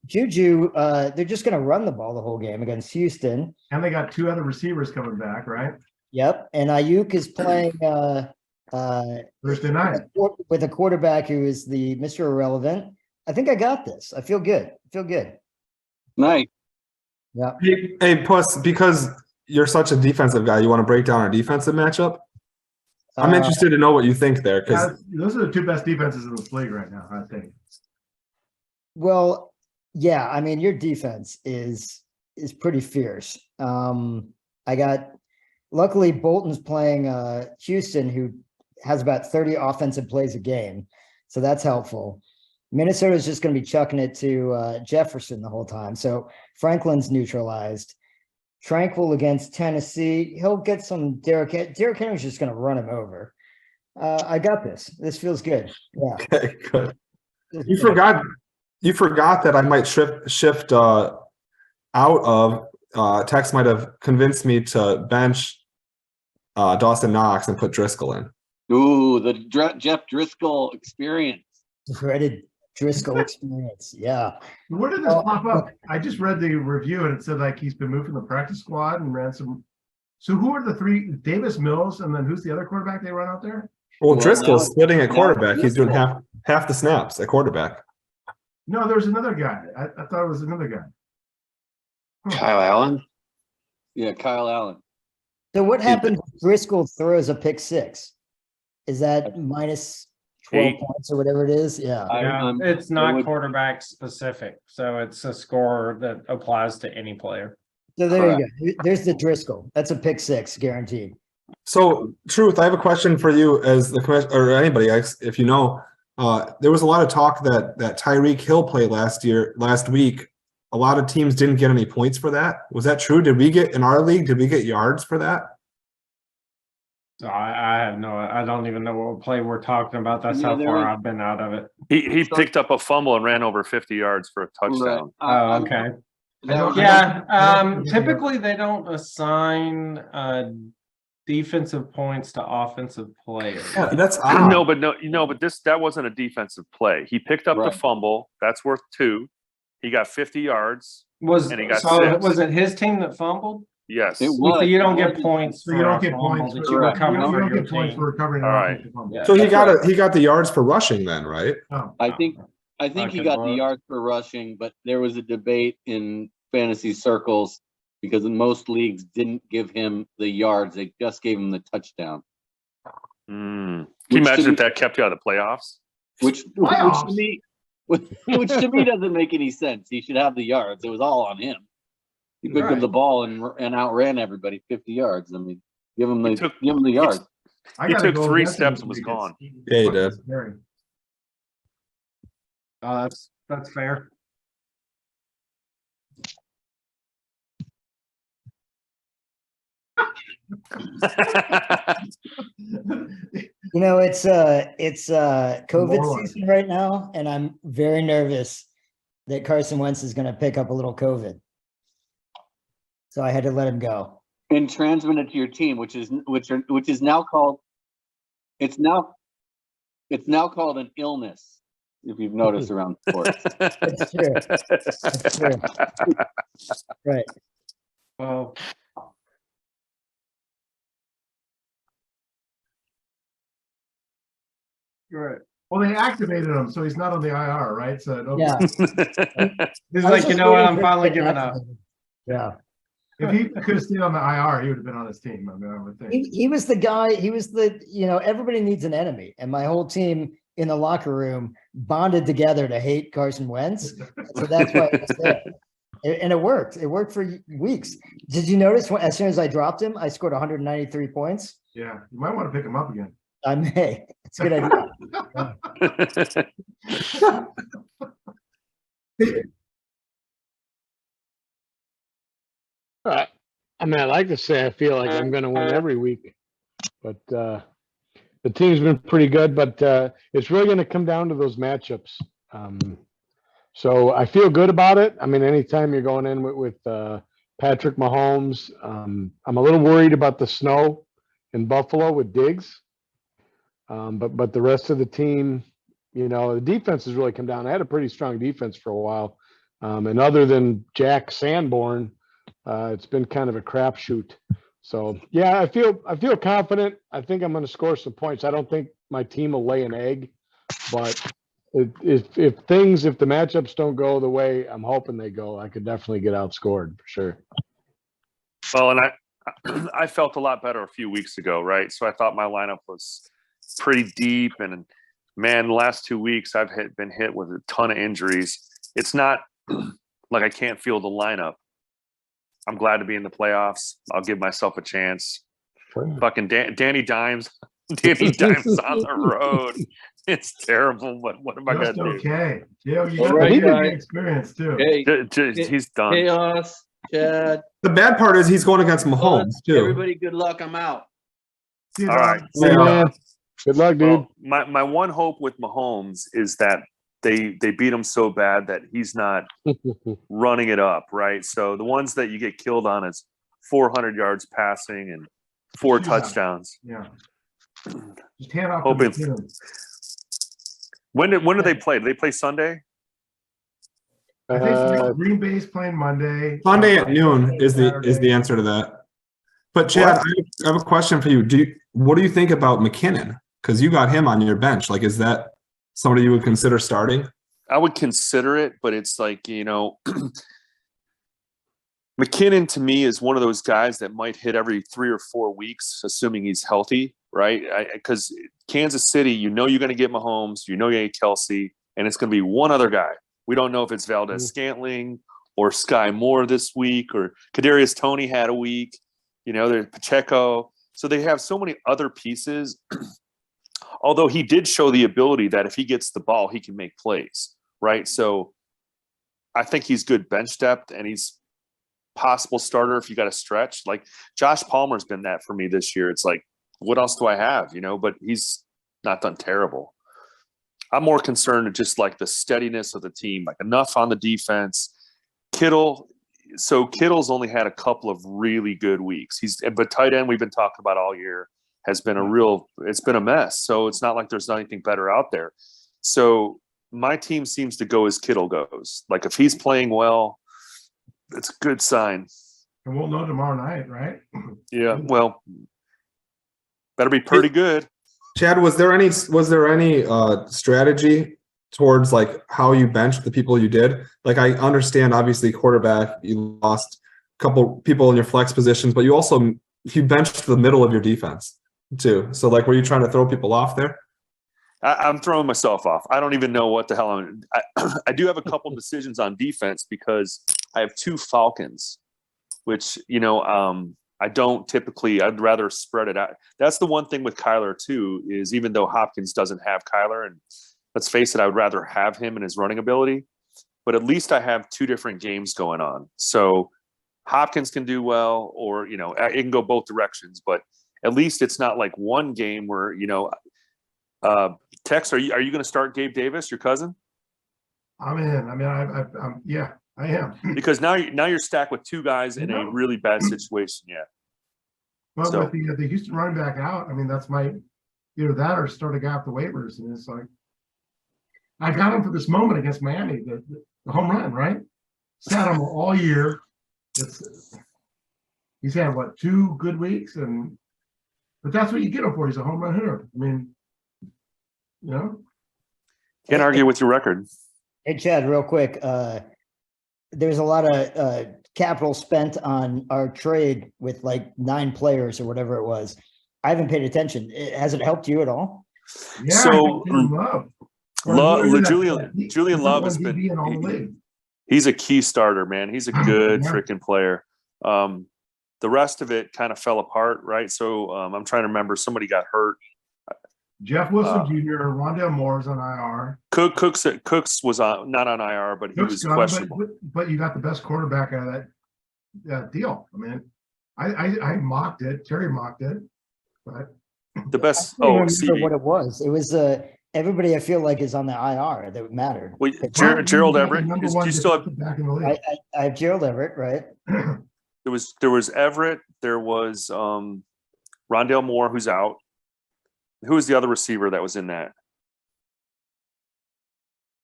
Speaker 7: Juju, they're just gonna run the ball the whole game against Houston.
Speaker 1: And they got two other receivers coming back, right?
Speaker 7: Yep. And Ayuk is playing
Speaker 1: Thursday night.
Speaker 7: with a quarterback who is the Mr. Irrelevant. I think I got this. I feel good.
Speaker 6: Nice.
Speaker 7: Yeah.
Speaker 9: Hey, Puss, because you're such a defensive guy, you want to break down our defensive matchup? I'm interested to know what you think there, because
Speaker 1: Those are the two best defenses in this league right now, I think.
Speaker 7: Well, yeah, I mean, your defense is pretty fierce. Luckily Bolton's playing Houston, who has about 30 offensive plays a game. So that's helpful. Minnesota's just going to be chucking it to Jefferson the whole time. So Franklin's neutralized. Tranquil against Tennessee. He'll get some Derrick Henry's just going to run him over. I got this. This feels good. Yeah.
Speaker 9: okay, good. You forgot that I might shift out of Tex might have convinced me to bench Dawson Knox and put Driscoll in.
Speaker 6: Ooh, the Jeff Driscoll experience.
Speaker 7: Dreaded Driscoll experience. Yeah.
Speaker 1: Where did this pop up? I just read the review and it said like he's been moved from the practice squad and ran some. So who are the three? Davis Mills, and then who's the other quarterback they run out there?
Speaker 9: Well,
Speaker 6: Well,
Speaker 9: Driscoll's
Speaker 6: now-
Speaker 9: splitting at
Speaker 6: now
Speaker 9: quarterback. He's doing
Speaker 6: Driscoll.
Speaker 9: half the snaps at quarterback.
Speaker 1: No, there was another guy. I thought it was another guy.
Speaker 8: Kyle Allen.
Speaker 6: Yeah, Kyle Allen.
Speaker 7: So what happens if Driscoll throws a pick six? Is that minus 12
Speaker 5: 8.
Speaker 7: points or whatever it is? Yeah.
Speaker 2: Yeah, it's
Speaker 6: it
Speaker 2: not
Speaker 6: would-
Speaker 2: quarterback specific, so it's a score that applies to any player.
Speaker 7: So there you go. There's the Driscoll. That's a pick six guaranteed.
Speaker 9: So, Truth, I have a question for you as the commission, or anybody, if you know. There was a lot of talk that Tyreek Hill played last week. A lot of teams didn't get any points for that. Was that true? Did we get in our league? Did we get yards for that?
Speaker 2: So I have no, I don't even know what play we're talking about. That's
Speaker 6: Yeah,
Speaker 2: how
Speaker 6: there
Speaker 2: far
Speaker 6: was-
Speaker 2: I've been out of it.
Speaker 5: He picked up a fumble and ran over 50 yards for a touchdown.
Speaker 2: Oh, okay.
Speaker 6: That was-
Speaker 2: Yeah,
Speaker 1: I don't think-
Speaker 2: typically they don't assign defensive points to offensive players.
Speaker 9: Yeah, that's odd.
Speaker 5: No, but that wasn't a defensive play. He picked up the
Speaker 6: Right.
Speaker 5: fumble. That's worth 2. He got 50 yards.
Speaker 2: Was
Speaker 5: And he got
Speaker 2: so
Speaker 5: 6.
Speaker 2: was it his team that fumbled?
Speaker 5: Yes.
Speaker 6: It
Speaker 2: So
Speaker 6: was.
Speaker 2: you don't
Speaker 6: It
Speaker 2: get
Speaker 6: was.
Speaker 2: points.
Speaker 1: So you don't
Speaker 2: for a
Speaker 1: get
Speaker 2: fumble
Speaker 1: points.
Speaker 2: that
Speaker 1: for-
Speaker 2: you
Speaker 6: Correct.
Speaker 2: recover
Speaker 1: You
Speaker 2: for
Speaker 1: don't
Speaker 2: your
Speaker 1: get points
Speaker 2: team.
Speaker 1: for recovering an
Speaker 5: All right.
Speaker 1: offensive fumble.
Speaker 2: Yeah.
Speaker 9: So he
Speaker 6: That's
Speaker 9: got he got the yards for rushing then, right?
Speaker 1: Oh,
Speaker 6: I think he
Speaker 2: Okay,
Speaker 6: got the
Speaker 2: well-
Speaker 6: yards for rushing, but there was a debate in fantasy circles because in most leagues didn't give him the yards; they just gave him the touchdown.
Speaker 5: Mm. Can you
Speaker 6: Which to
Speaker 5: imagine
Speaker 6: me-
Speaker 5: if that kept you out of the playoffs?
Speaker 6: Which
Speaker 1: Playoffs?
Speaker 6: to me, which to me doesn't make any sense. He should have the yards. It was all on him. He picked up
Speaker 2: Right.
Speaker 6: the ball and outran everybody 50 yards. I mean, give him
Speaker 5: He
Speaker 6: the
Speaker 5: took-
Speaker 6: yards.
Speaker 1: I
Speaker 5: He
Speaker 1: gotta
Speaker 5: took
Speaker 1: go
Speaker 5: 3
Speaker 1: against him
Speaker 5: steps
Speaker 1: this
Speaker 5: and was
Speaker 1: week.
Speaker 5: gone.
Speaker 9: Yeah, he did.
Speaker 1: Scary.
Speaker 2: That's fair.
Speaker 7: You know, it's COVID
Speaker 1: Moron.
Speaker 7: season right now, and I'm very nervous that Carson Wentz is going to pick up a little COVID. So I had to let him go.
Speaker 6: And transmit it to your team, which is now called called an illness. If you've noticed around sports.
Speaker 7: It's true. It's true. Right.
Speaker 2: Well, you're right.
Speaker 1: Well, they activated him, so he's not on the IR, right? So it'll-
Speaker 7: Yeah.
Speaker 2: He's
Speaker 7: I was
Speaker 2: like,
Speaker 7: just
Speaker 2: you know what?
Speaker 7: waiting
Speaker 2: I'm
Speaker 7: for it to
Speaker 2: finally
Speaker 7: get
Speaker 2: giving up.
Speaker 7: activated. Yeah.
Speaker 1: if he could have stayed on the IR, he would have been on his team. I mean, I would think.
Speaker 7: He was the guy, he was everybody needs an enemy. And my whole team in the locker room bonded together to hate Carson Wentz. So that's why it was there. And it worked. It worked for weeks. Did you notice as soon as I dropped him, I scored 193 points?
Speaker 1: Yeah, you might want to pick him up again.
Speaker 7: I may. It's a good idea.
Speaker 4: I mean, I like to say I feel like I'm going to win every week, but the team's been pretty good. But it's really going to come down to those matchups. So I feel good about it. I mean, anytime you're going in with Patrick Mahomes, I'm a little worried about the snow in Buffalo with Diggs. But the rest of the team, the defense has really come down. I had a pretty strong defense for a while. And other than Jack Sanborn, it's been kind of a crapshoot. So yeah, I feel confident. I think I'm going to score some points. I don't think my team will lay an egg, but if the matchups don't go the way I'm hoping they go, I could definitely get outscored for sure.
Speaker 5: Well, and I felt a lot better a few weeks ago, right? So I thought my lineup was pretty deep, and man, the last 2 weeks I've been hit with a ton of injuries. It's not like I can't feel the lineup. I'm glad to be in the playoffs. I'll give myself a chance.
Speaker 4: Sure.
Speaker 5: Fucking Danny Dimes. Danny Dimes on the road. It's terrible, but what am I
Speaker 1: Just
Speaker 5: gonna do?
Speaker 1: okay. Yeah, you
Speaker 6: All
Speaker 1: got
Speaker 6: right,
Speaker 1: to get
Speaker 6: guys.
Speaker 1: experience too.
Speaker 6: Hey,
Speaker 5: He's done.
Speaker 6: chaos, Chad.
Speaker 9: The bad part is he's going against Mahomes too.
Speaker 6: Everybody, good luck. I'm out.
Speaker 1: See you,
Speaker 5: All right.
Speaker 1: Tom.
Speaker 4: See ya, man. Good luck, dude.
Speaker 5: Well, my one hope with Mahomes is that they beat him so bad that he's not running it up, right? So the ones that you get killed on is 400 yards passing and 4
Speaker 1: Yeah.
Speaker 5: touchdowns.
Speaker 1: Yeah. Just hand off.
Speaker 5: Hoping-
Speaker 1: the team.
Speaker 5: When do they play? Do they play Sunday?
Speaker 1: I think
Speaker 4: Uh,
Speaker 1: Green Bay's playing Monday.
Speaker 9: Sunday at noon is the
Speaker 1: Saturday.
Speaker 9: answer to that. But Chad, I have a question for you. What do you think about McKinnon? Because you got him on your bench. Like, is that somebody you would consider starting?
Speaker 5: I would consider it, but it's like, McKinnon to me is one of those guys that might hit every 3 or 4 weeks, assuming he's healthy, right? Because Kansas City, you're going to get Mahomes, you're going to get Kelsey, and it's going to be one other guy. We don't know if it's Valdez Scantling or Sky Moore this week, or Kadarius Toney had a week. There's Pacheco. So they have so many other pieces. Although he did show the ability that if he gets the ball, he can make plays, right? So I think he's good bench depth, and he's possible starter if you got to stretch. Like Josh Palmer's been that for me this year. It's like, what else do I have? But he's not done terrible. I'm more concerned with just like the steadiness of the team, like enough on the defense. Kittle, so Kittle's only had a couple of really good weeks. But tight end we've been talking about all year has been it's been a mess. So it's not like there's anything better out there. So my team seems to go as Kittle goes. Like if he's playing well, it's a good sign.
Speaker 1: And we'll know tomorrow night, right?
Speaker 5: Yeah, well, better be pretty good.
Speaker 9: Chad, was there any strategy towards like how you benched the people you did? Like I understand obviously quarterback, you lost a couple people in your flex positions, but you benched the middle of your defense too. So like were you trying to throw people off there?
Speaker 5: I'm throwing myself off. I don't even know what the hell I do have a couple decisions on defense because I have 2 Falcons, which, I don't typically, I'd rather spread it out. That's the one thing with Kyler too, is even though Hopkins doesn't have Kyler, and let's face it, I would rather have him and his running ability, but at least I have 2 different games going on. So Hopkins can do well, or, it can go both directions, but at least it's not like one game where, Tex, are you going to start Gabe Davis, your cousin?
Speaker 1: I'm in. I mean, yeah, I am.
Speaker 5: Because now you're stacked with 2 guys in a really bad situation. Yeah.
Speaker 1: But
Speaker 5: So-
Speaker 1: with the Houston running back out, I mean, that's either that or start a guy off the waivers. And it's like, I got him for this moment against Miami, the home run, right? Sat him all year. He's had 2 good weeks, but that's what you get him for. He's a home run hitter. I mean,
Speaker 5: Can't argue with your record.
Speaker 7: Hey, Chad, real quick. There's a lot of capital spent on our trade with like 9 players or whatever it was. I haven't paid attention. Has it helped you at all?
Speaker 1: Yeah.
Speaker 5: So,
Speaker 1: Love.
Speaker 5: Julian Love has been
Speaker 1: in all the league.
Speaker 5: He's a key starter, man. He's a good
Speaker 1: Yeah.
Speaker 5: freaking player. The rest of it kind of fell apart, right? So I'm trying to remember. Somebody got hurt.
Speaker 1: Jeff Wilson Jr., Rondale Moore's on IR.
Speaker 5: Cooks was not on IR, but he was questionable.
Speaker 1: But you got the best quarterback out of that deal. I mean, I mocked it. Terry mocked it, but
Speaker 5: The best.
Speaker 7: I don't remember
Speaker 5: CD.
Speaker 7: what it was. It was everybody I feel like is on the IR that mattered.
Speaker 5: Wait, Gerald Everett.
Speaker 1: Number
Speaker 5: Do
Speaker 1: one
Speaker 5: you still have?
Speaker 1: defensive back in the league.
Speaker 7: I have Gerald Everett, right?
Speaker 5: There was Everett. There was Rondale Moore, who's out. Who was the other receiver that was in that?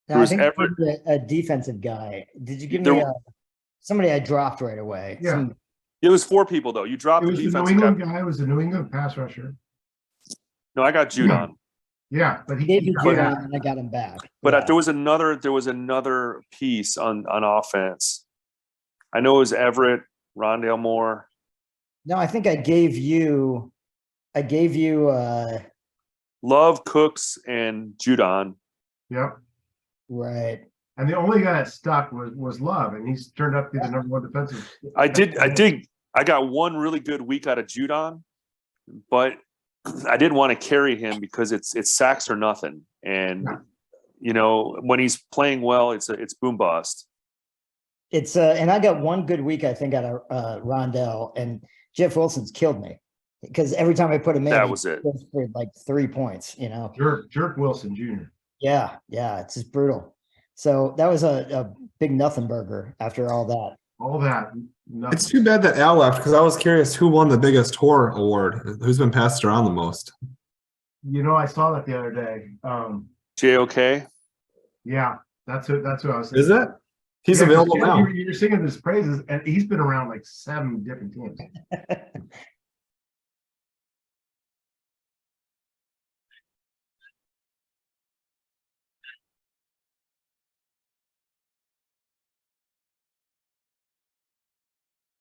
Speaker 7: Now, I
Speaker 5: was
Speaker 7: think
Speaker 5: Everett.
Speaker 7: a defensive guy. Did you give
Speaker 5: There-
Speaker 7: me somebody I dropped right away?
Speaker 1: Yeah.
Speaker 5: It was 4 people though. You dropped
Speaker 1: It
Speaker 5: the
Speaker 1: was the New
Speaker 5: defensive
Speaker 1: England
Speaker 5: guy.
Speaker 1: guy. It was the New England pass rusher.
Speaker 5: No, I got Judon.
Speaker 1: Yeah, but
Speaker 7: He gave me
Speaker 1: got
Speaker 7: Judon
Speaker 1: back.
Speaker 7: and I got him back.
Speaker 5: But
Speaker 7: Yeah.
Speaker 5: there was another piece on offense. I know it was Everett, Rondale Moore.
Speaker 7: No, I think I gave you
Speaker 5: Love, Cooks, and Judon.
Speaker 1: Yep.
Speaker 7: right.
Speaker 1: And the only guy that stuck was Love, and he's turned up to be the number 1 defensive.
Speaker 5: I got one really good week out of Judon, but I didn't want to carry him because it's sacks or nothing. And when he's playing well, it's boom bust.
Speaker 7: It's and I got one good week I think out of Rondell, and Jeff Wilson's killed me because every time I put him in,
Speaker 5: That
Speaker 7: he
Speaker 5: was it.
Speaker 7: goes for like 3 points.
Speaker 1: Jerk Wilson Jr.
Speaker 7: Yeah, it's just brutal. So that was a big nothing burger after all that.
Speaker 1: All that. Nothing.
Speaker 9: It's too bad that Al left because I was curious who won the biggest horror award. Who's been passed around the most?
Speaker 1: I saw that the other day.
Speaker 5: JOK.
Speaker 1: Yeah, that's who I was.
Speaker 9: Is it? He's
Speaker 1: Yeah,
Speaker 9: available now.
Speaker 1: You're singing his praises, and he's been around like 7 different teams.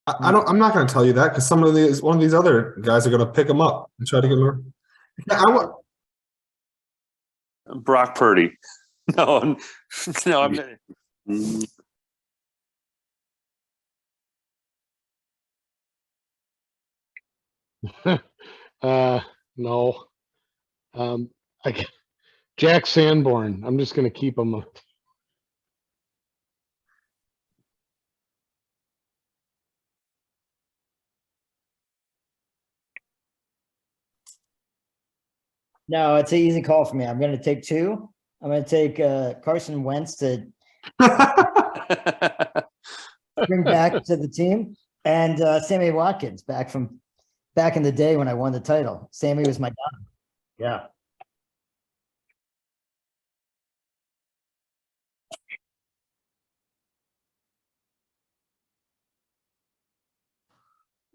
Speaker 9: I'm not going to tell you that because one of these other guys are going to pick him up and try to get him.
Speaker 5: Brock Purdy. No, I'm
Speaker 4: No. Jack Sanborn. I'm just going to keep him.
Speaker 7: No, it's an easy call for me. I'm going to take 2. I'm going to take Carson Wentz to bring back to the team. And Sammy Watkins back in the day when I won the title. Sammy was my guy. Yeah.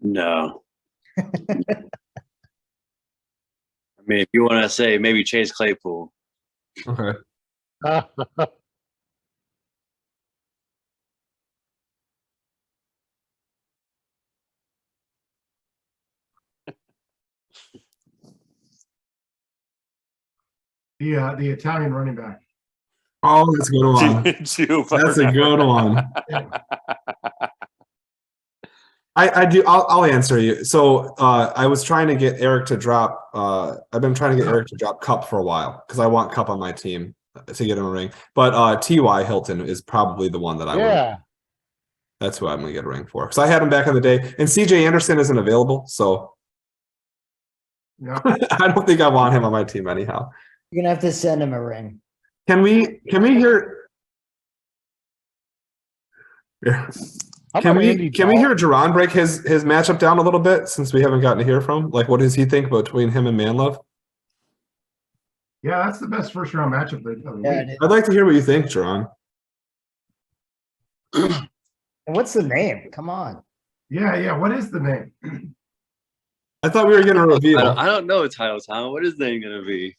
Speaker 8: No. I mean, if you want to say maybe Chase Claypool.
Speaker 9: Okay.
Speaker 1: The Italian running back.
Speaker 9: Oh, that's a good one. That's a good one. I do. I'll answer you. So I was trying to get Eric to drop. I've been trying to get Eric to drop Cup for a while because I want Cup on my team to get him a ring. But T.Y. Hilton is probably the one that I would.
Speaker 4: Yeah.
Speaker 9: That's who I'm gonna get a ring for because I had him back in the day. And C.J. Anderson isn't available, so
Speaker 1: Yeah.
Speaker 9: I don't think I want him on my team anyhow.
Speaker 7: You're gonna have to send him a ring.
Speaker 9: Can we hear? Yeah.
Speaker 4: How
Speaker 9: Can
Speaker 4: about
Speaker 9: we
Speaker 4: Andy
Speaker 9: can we
Speaker 4: Dalton?
Speaker 9: hear Jerron break his matchup down a little bit since we haven't gotten to hear from him? Like, what does he think between him and Manlove?
Speaker 1: Yeah, that's the best first round matchup of the
Speaker 7: Yeah,
Speaker 1: week.
Speaker 7: it is.
Speaker 9: I'd like to hear what you think, Jerron.
Speaker 7: And what's the name? Come on.
Speaker 1: Yeah. What is the name?
Speaker 9: I thought we were gonna reveal.
Speaker 8: I don't know title time. What is the name gonna be?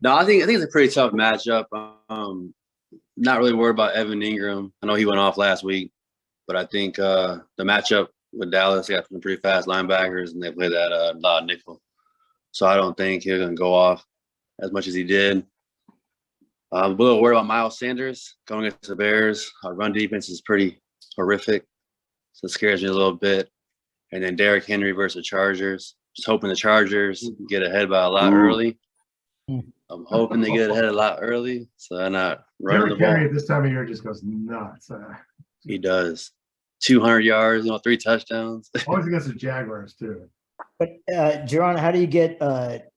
Speaker 8: No, I think it's a pretty tough matchup. Not really worried about Evan Ingram. I know he went off last week, but I think the matchup with Dallas, they got some pretty fast linebackers, and they play that lot nickel. So I don't think he's gonna go off as much as he did. I'm a little worried about Miles Sanders going against the Bears. Our run defense is pretty horrific, so it scares me a little bit. And then Derrick Henry versus the Chargers. Just hoping the Chargers get ahead by a lot early. I'm hoping they get ahead a lot early, so they're not running the
Speaker 1: Derrick
Speaker 8: ball.
Speaker 1: Henry at this time of year just goes nuts.
Speaker 8: He does. 200 yards, 3 touchdowns.
Speaker 1: Always against the Jaguars too.
Speaker 7: But Jerron, how do you get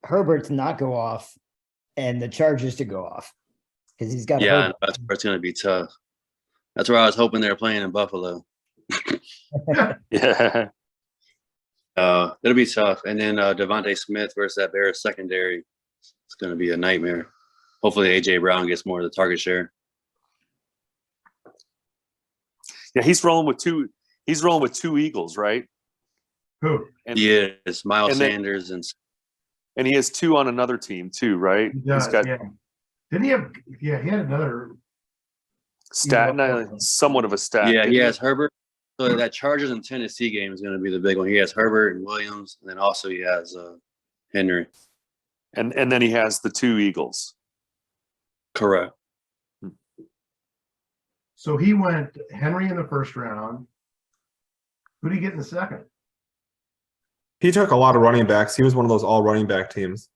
Speaker 7: Herbert to not go off and the Chargers to go off? Because he's got
Speaker 8: Yeah, I know,
Speaker 7: Herbert.
Speaker 8: that's where it's going to be tough. That's where I was hoping they were playing in Buffalo.
Speaker 5: Yeah.
Speaker 8: It'll be tough. And then Devontae Smith versus that Bears secondary. It's going to be a nightmare. Hopefully A.J. Brown gets more of the target share.
Speaker 5: Yeah, he's rolling with two Eagles, right?
Speaker 1: Who?
Speaker 5: And
Speaker 8: Yes, Miles
Speaker 5: and then-
Speaker 8: Sanders
Speaker 5: and he has 2 on another team too, right?
Speaker 1: He does, yeah. Didn't he have? Yeah, he had another.
Speaker 5: Somewhat of a stat.
Speaker 8: Yeah,
Speaker 5: didn't
Speaker 8: he has Herbert. So that Chargers and Tennessee game is going to be the big one. He has Herbert and Williams, and then also he has Henry.
Speaker 5: And then he has the 2 Eagles.
Speaker 8: Correct.
Speaker 1: So he went Henry in the first round. Who did he get in the second?
Speaker 9: He took a lot of running backs. He was one of those all running back teams.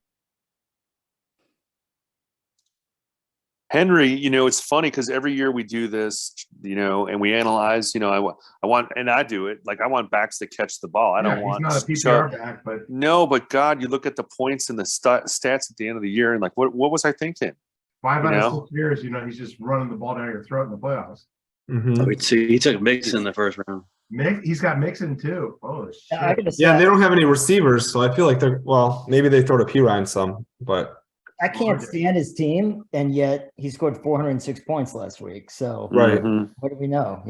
Speaker 5: Henry, it's funny because every year we do this, and we analyze, I want, and I do it. Like I want backs to catch the ball. I don't
Speaker 1: Yeah,
Speaker 5: want.
Speaker 1: he's not a PPR back, but
Speaker 5: No, but God, you look at the points and the stats at the end of the year, and like, what was I thinking?
Speaker 1: 5 out
Speaker 5: You
Speaker 1: of
Speaker 5: know?
Speaker 1: 6 years, he's just running the ball down your throat in the playoffs.
Speaker 8: He took Mixon in the first round.
Speaker 1: He's got Mixon too. Oh shit!
Speaker 7: I gotta say,
Speaker 9: Yeah, they don't have any receivers, so I feel like maybe they throw to Pirine some, but
Speaker 7: I can't stand his team, and yet he scored 406 points last week. So
Speaker 9: right.
Speaker 5: Mhm.
Speaker 7: what do we know?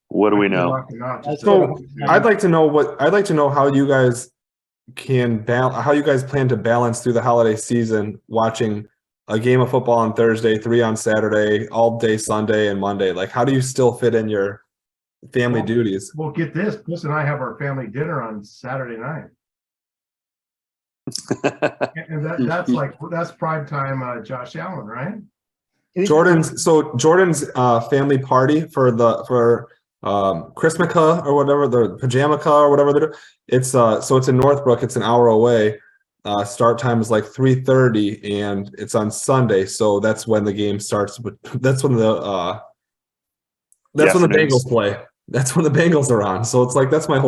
Speaker 5: What do we know?
Speaker 9: So I'd like to know how you guys how you guys plan to balance through the holiday season watching a game of football on Thursday, 3 on Saturday, all day Sunday and Monday. Like, how do you still fit in your family duties?
Speaker 1: Well, get this. Chris and I have our family dinner on Saturday night. And that's prime time Josh Allen, right?
Speaker 9: Jordan's family party for Christmaka or whatever, the Pajamaka or whatever they're doing. It's it's in Northbrook, it's an hour away. Start time is like 3:30 and it's on Sunday, so that's when the game starts. But that's when the Bengals play. That's when the Bengals are on. So it's like that's my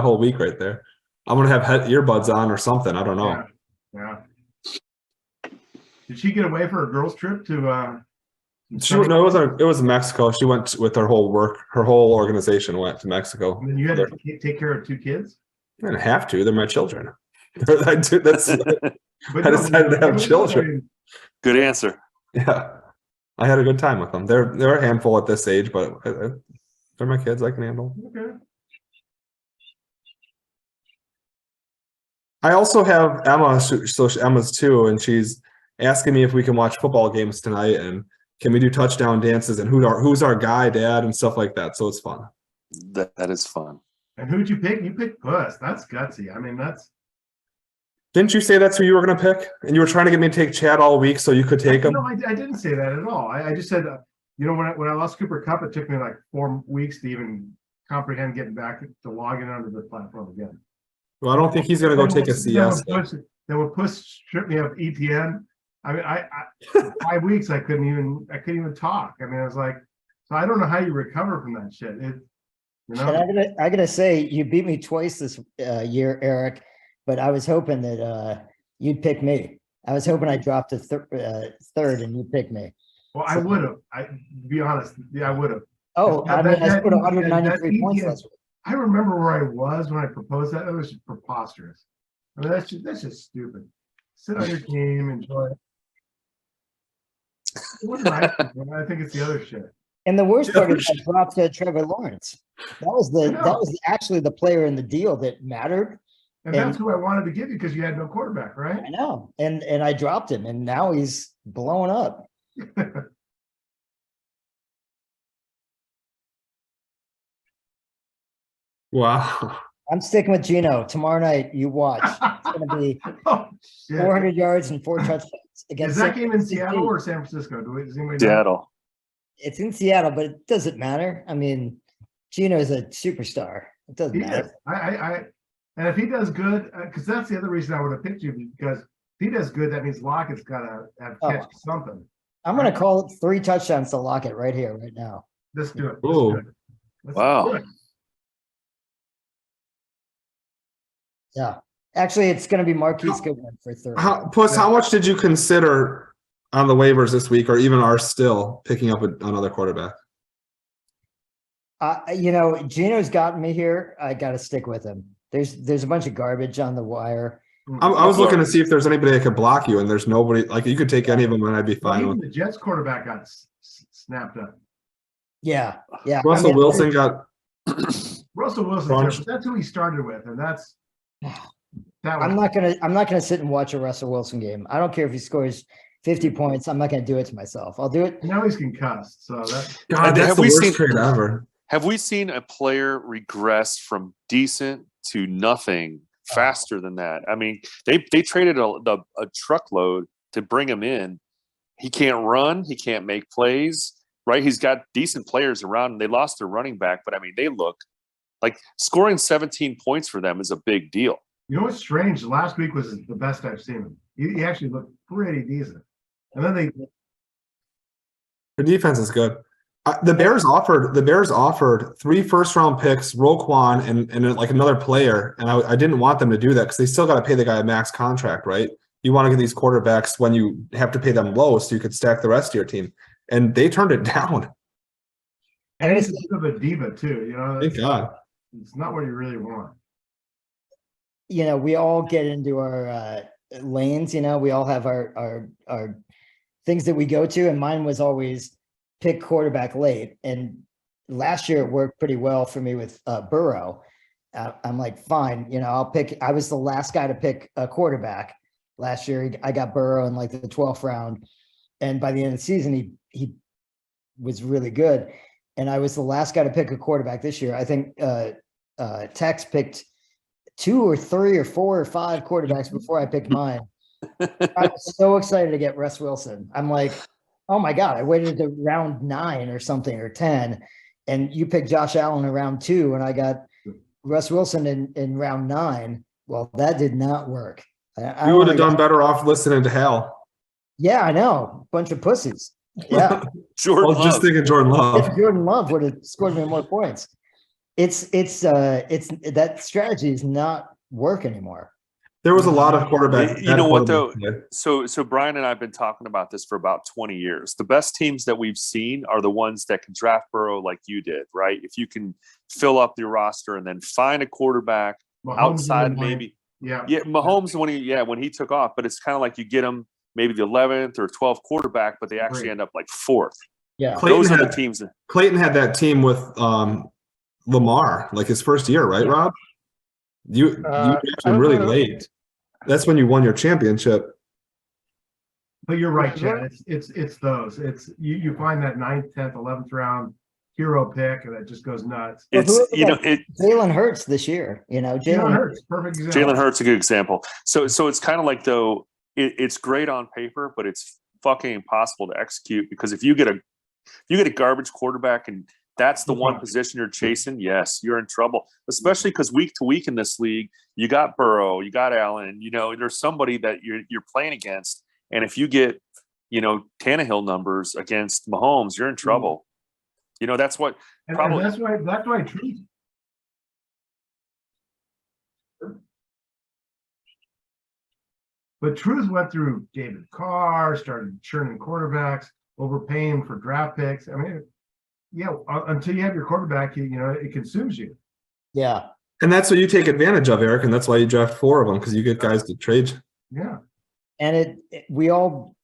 Speaker 9: whole week right there. I'm gonna have earbuds on or something. I don't know.
Speaker 1: Yeah. Did she get away for a girls' trip to
Speaker 9: It was Mexico. She went with her whole organization went to Mexico.
Speaker 1: And then you had to take care of 2 kids?
Speaker 9: I didn't have to. They're my children. I
Speaker 1: But
Speaker 9: I
Speaker 1: no,
Speaker 9: decided to have children.
Speaker 5: Good answer.
Speaker 9: Yeah, I had a good time with them. They're a handful at this age, but they're my kids. I can handle.
Speaker 1: Okay.
Speaker 9: I also have Emma, so Emma's too, and she's asking me if we can watch football games tonight and can we do touchdown dances and who's our guy, dad, and stuff like that. So it's fun.
Speaker 5: That is fun.
Speaker 1: And who'd you pick? You picked Puss. That's gutsy. I mean, that's.
Speaker 9: Didn't you say that's who you were going to pick? And you were trying to get me to take Chad all week so you could take him?
Speaker 1: No, I didn't say that at all. I just said, when I lost Cooper Cup, it took me like 4 weeks to even comprehend getting back to logging onto the platform again.
Speaker 9: Well, I don't think he's going to go take a CS.
Speaker 1: Then when Puss stripped me of ETN, I mean, I 5 weeks I couldn't even talk. I mean, I was like, so I don't know how you recover from that shit.
Speaker 7: And I gotta say, you beat me twice this year, Eric, but I was hoping that you'd pick me. I was hoping I dropped to third and you picked me.
Speaker 1: Well, I would have. To be honest, yeah, I would have.
Speaker 7: Oh, I mean, I scored 193 points last week.
Speaker 1: I remember where I was when I proposed that. It was just preposterous. I mean, that's just stupid. Sit on your team, enjoy it. It wasn't nice, I think it's the other shit.
Speaker 7: And the worst part is I dropped Trevor Lawrence. That was actually the player in the deal that mattered.
Speaker 1: And that's who I wanted to give you because you had no quarterback, right?
Speaker 7: I know. And I dropped him, and now he's blowing up.
Speaker 9: Wow.
Speaker 7: I'm sticking with Gino. Tomorrow night, you watch. It's going to be 400 yards and 4 touchdowns.
Speaker 1: Is that game in Seattle or San Francisco? Does anybody know?
Speaker 5: Seattle.
Speaker 7: It's in Seattle, but it doesn't matter. I mean, Gino's a superstar. It doesn't matter.
Speaker 1: And if he does good, because that's the other reason I would have picked you, because if he does good, that means Lockett's got to have catch something.
Speaker 7: I'm going to call it 3 touchdowns to Lockett right here, right now.
Speaker 1: Let's do it.
Speaker 5: Wow.
Speaker 7: Yeah. Actually, it's going to be Marquise Goodwin for third.
Speaker 9: How much did you consider on the waivers this week, or even are still picking up another quarterback?
Speaker 7: Gino's gotten me here. I got to stick with him. There's a bunch of garbage on the wire.
Speaker 9: I was looking to see if there's anybody that could block you, and there's nobody. Like, you could take any of them, and I'd be fine with.
Speaker 1: The Jets quarterback got snapped up.
Speaker 7: Yeah.
Speaker 9: Russell Wilson got.
Speaker 1: Russell Wilson. That's who he started with, and that's.
Speaker 7: I'm not gonna sit and watch a Russell Wilson game. I don't care if he scores 50 points. I'm not gonna do it to myself. I'll do it.
Speaker 1: Now he's concussed. So that's
Speaker 9: the worst trade ever.
Speaker 5: Have we seen a player regress from decent to nothing faster than that? I mean, they traded a truckload to bring him in. He can't run. He can't make plays. Right? He's got decent players around. And they lost their running back, but I mean, they look like scoring 17 points for them is a big deal.
Speaker 1: You know what's strange? Last week was the best I've seen him. He actually looked pretty decent. And then
Speaker 9: the defense is good. The Bears offered 3 first-round picks, Roquan, and like another player, and I didn't want them to do that because they still got to pay the guy a max contract, right? You want to get these quarterbacks when you have to pay them low, so you could stack the rest of your team, and they turned it down.
Speaker 1: And he's a bit of a diva too,
Speaker 9: Thank God.
Speaker 1: It's not what you really want.
Speaker 7: We all get into our lanes. We all have our things that we go to, and mine was always pick quarterback late. And last year it worked pretty well for me with Burrow. I'm like, fine, I'll pick. I was the last guy to pick a quarterback last year. I got Burrow in like the 12th round, and by the end of the season, he was really good. And I was the last guy to pick a quarterback this year. I think Tex picked 2 or 3 or 4 or 5 quarterbacks before I picked mine. I was so excited to get Russ Wilson. I'm like, oh my God, I waited to round 9 or something, or 10. And you picked Josh Allen in round 2, and I got Russ Wilson in round 9. Well, that did not work.
Speaker 9: You would have done better off listening to Hal.
Speaker 7: Yeah, I know. Bunch of pussies. Yeah.
Speaker 5: Jordan Love.
Speaker 9: Just thinking Jordan Love.
Speaker 7: If Jordan Love would have scored me more points. It's that strategy does not work anymore.
Speaker 9: There was a lot of quarterback.
Speaker 5: You know what, though?
Speaker 9: quarterbacks today.
Speaker 5: So Brian and I have been talking about this for about 20 years. The best teams that we've seen are the ones that can draft Burrow like you did, right? If you can fill up your roster and then find a quarterback
Speaker 1: Mahomes
Speaker 5: outside,
Speaker 1: in the
Speaker 5: maybe.
Speaker 1: Yeah.
Speaker 5: Yeah, Mahomes when he took off, but it's kind of like you get him maybe the 11th or 12th quarterback, but they actually
Speaker 1: Right.
Speaker 5: end up like 4th.
Speaker 7: Yeah.
Speaker 5: Those are the
Speaker 9: had-
Speaker 5: teams that
Speaker 9: Clayton had that team with Lamar, like his first year, right, Rob? You actually really late. That's when you won your championship.
Speaker 1: But you're right, Chad. It's those. It's you find that 9th, 10th, 11th round hero pick and that just goes nuts.
Speaker 7: Well,
Speaker 5: it's
Speaker 7: whoever
Speaker 5: you know
Speaker 7: got
Speaker 5: it
Speaker 7: Jalen Hurts this year,
Speaker 1: Jalen
Speaker 7: Jalen
Speaker 1: Hurts, perfect example.
Speaker 5: Jalen Hurts a good example. So it's kind of like though it's great on paper, but it's fucking impossible to execute because if you get a garbage quarterback and that's the one position you're chasing, yes, you're in trouble. Especially because week to week in this league, you got Burrow, you got Allen, there's somebody that you're playing against. And if you get, Tannehill numbers against Mahomes, you're in trouble. That's what
Speaker 1: And
Speaker 5: probably
Speaker 1: that's why Truth. But Truth went through David Carr, started churning quarterbacks, overpaying for draft picks. I mean, until you have your quarterback, it consumes you.
Speaker 7: Yeah.
Speaker 9: And that's what you take advantage of, Eric. And that's why you draft 4 of them, because you get guys to trade.
Speaker 1: Yeah.
Speaker 7: And we all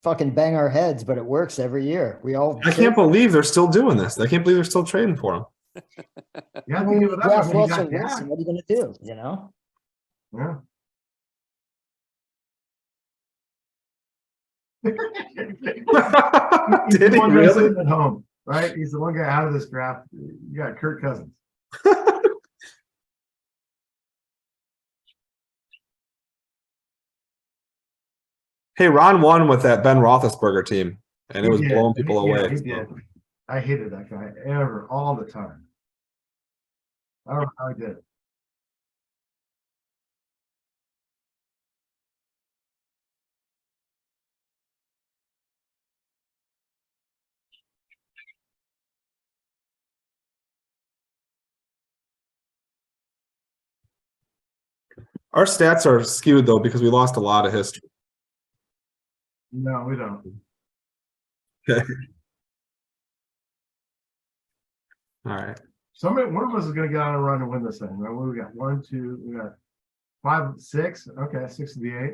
Speaker 7: fucking bang our heads, but it works every year.
Speaker 9: I can't believe they're still doing this. I can't believe they're still trading for them.
Speaker 1: Yeah.
Speaker 7: When you draft
Speaker 1: when you
Speaker 7: Russell
Speaker 1: got
Speaker 7: Wilson,
Speaker 1: Dak.
Speaker 7: what are you gonna do?
Speaker 1: Yeah. He's
Speaker 9: Did
Speaker 1: the
Speaker 9: he
Speaker 1: one guy
Speaker 9: really?
Speaker 1: sitting at home, right? He's the one guy out of this draft. You got Kirk Cousins.
Speaker 9: Hey, Ron won with that Ben Roethlisberger team, and it
Speaker 1: He
Speaker 9: was
Speaker 1: did.
Speaker 9: blowing people
Speaker 1: Yeah,
Speaker 9: away.
Speaker 1: he did. I hated that guy all the time. I don't know how he did it.
Speaker 9: Our stats are skewed though because we lost a lot of history.
Speaker 1: No, we don't.
Speaker 9: Okay. All right.
Speaker 1: One of us is going to get on a run and win this thing. Right? What do we got? 1, 2, we got 5, 6. Okay, 6 of the 8.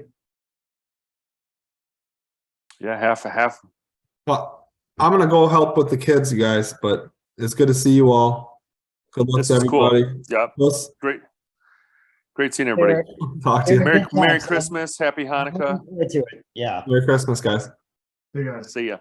Speaker 5: Yeah, half.
Speaker 9: Well, I'm gonna go help with the kids, you guys, but it's good to see you all. Good luck
Speaker 5: This
Speaker 9: to
Speaker 5: is cool.
Speaker 9: everybody.
Speaker 5: Yep.
Speaker 9: Let's
Speaker 5: Great seeing everybody.
Speaker 9: talk to you.
Speaker 5: Merry
Speaker 7: Thanks.
Speaker 5: Christmas, Happy Hanukkah.
Speaker 7: Looking forward to it. Yeah.
Speaker 9: Merry Christmas, guys.
Speaker 1: See you guys.
Speaker 5: See ya.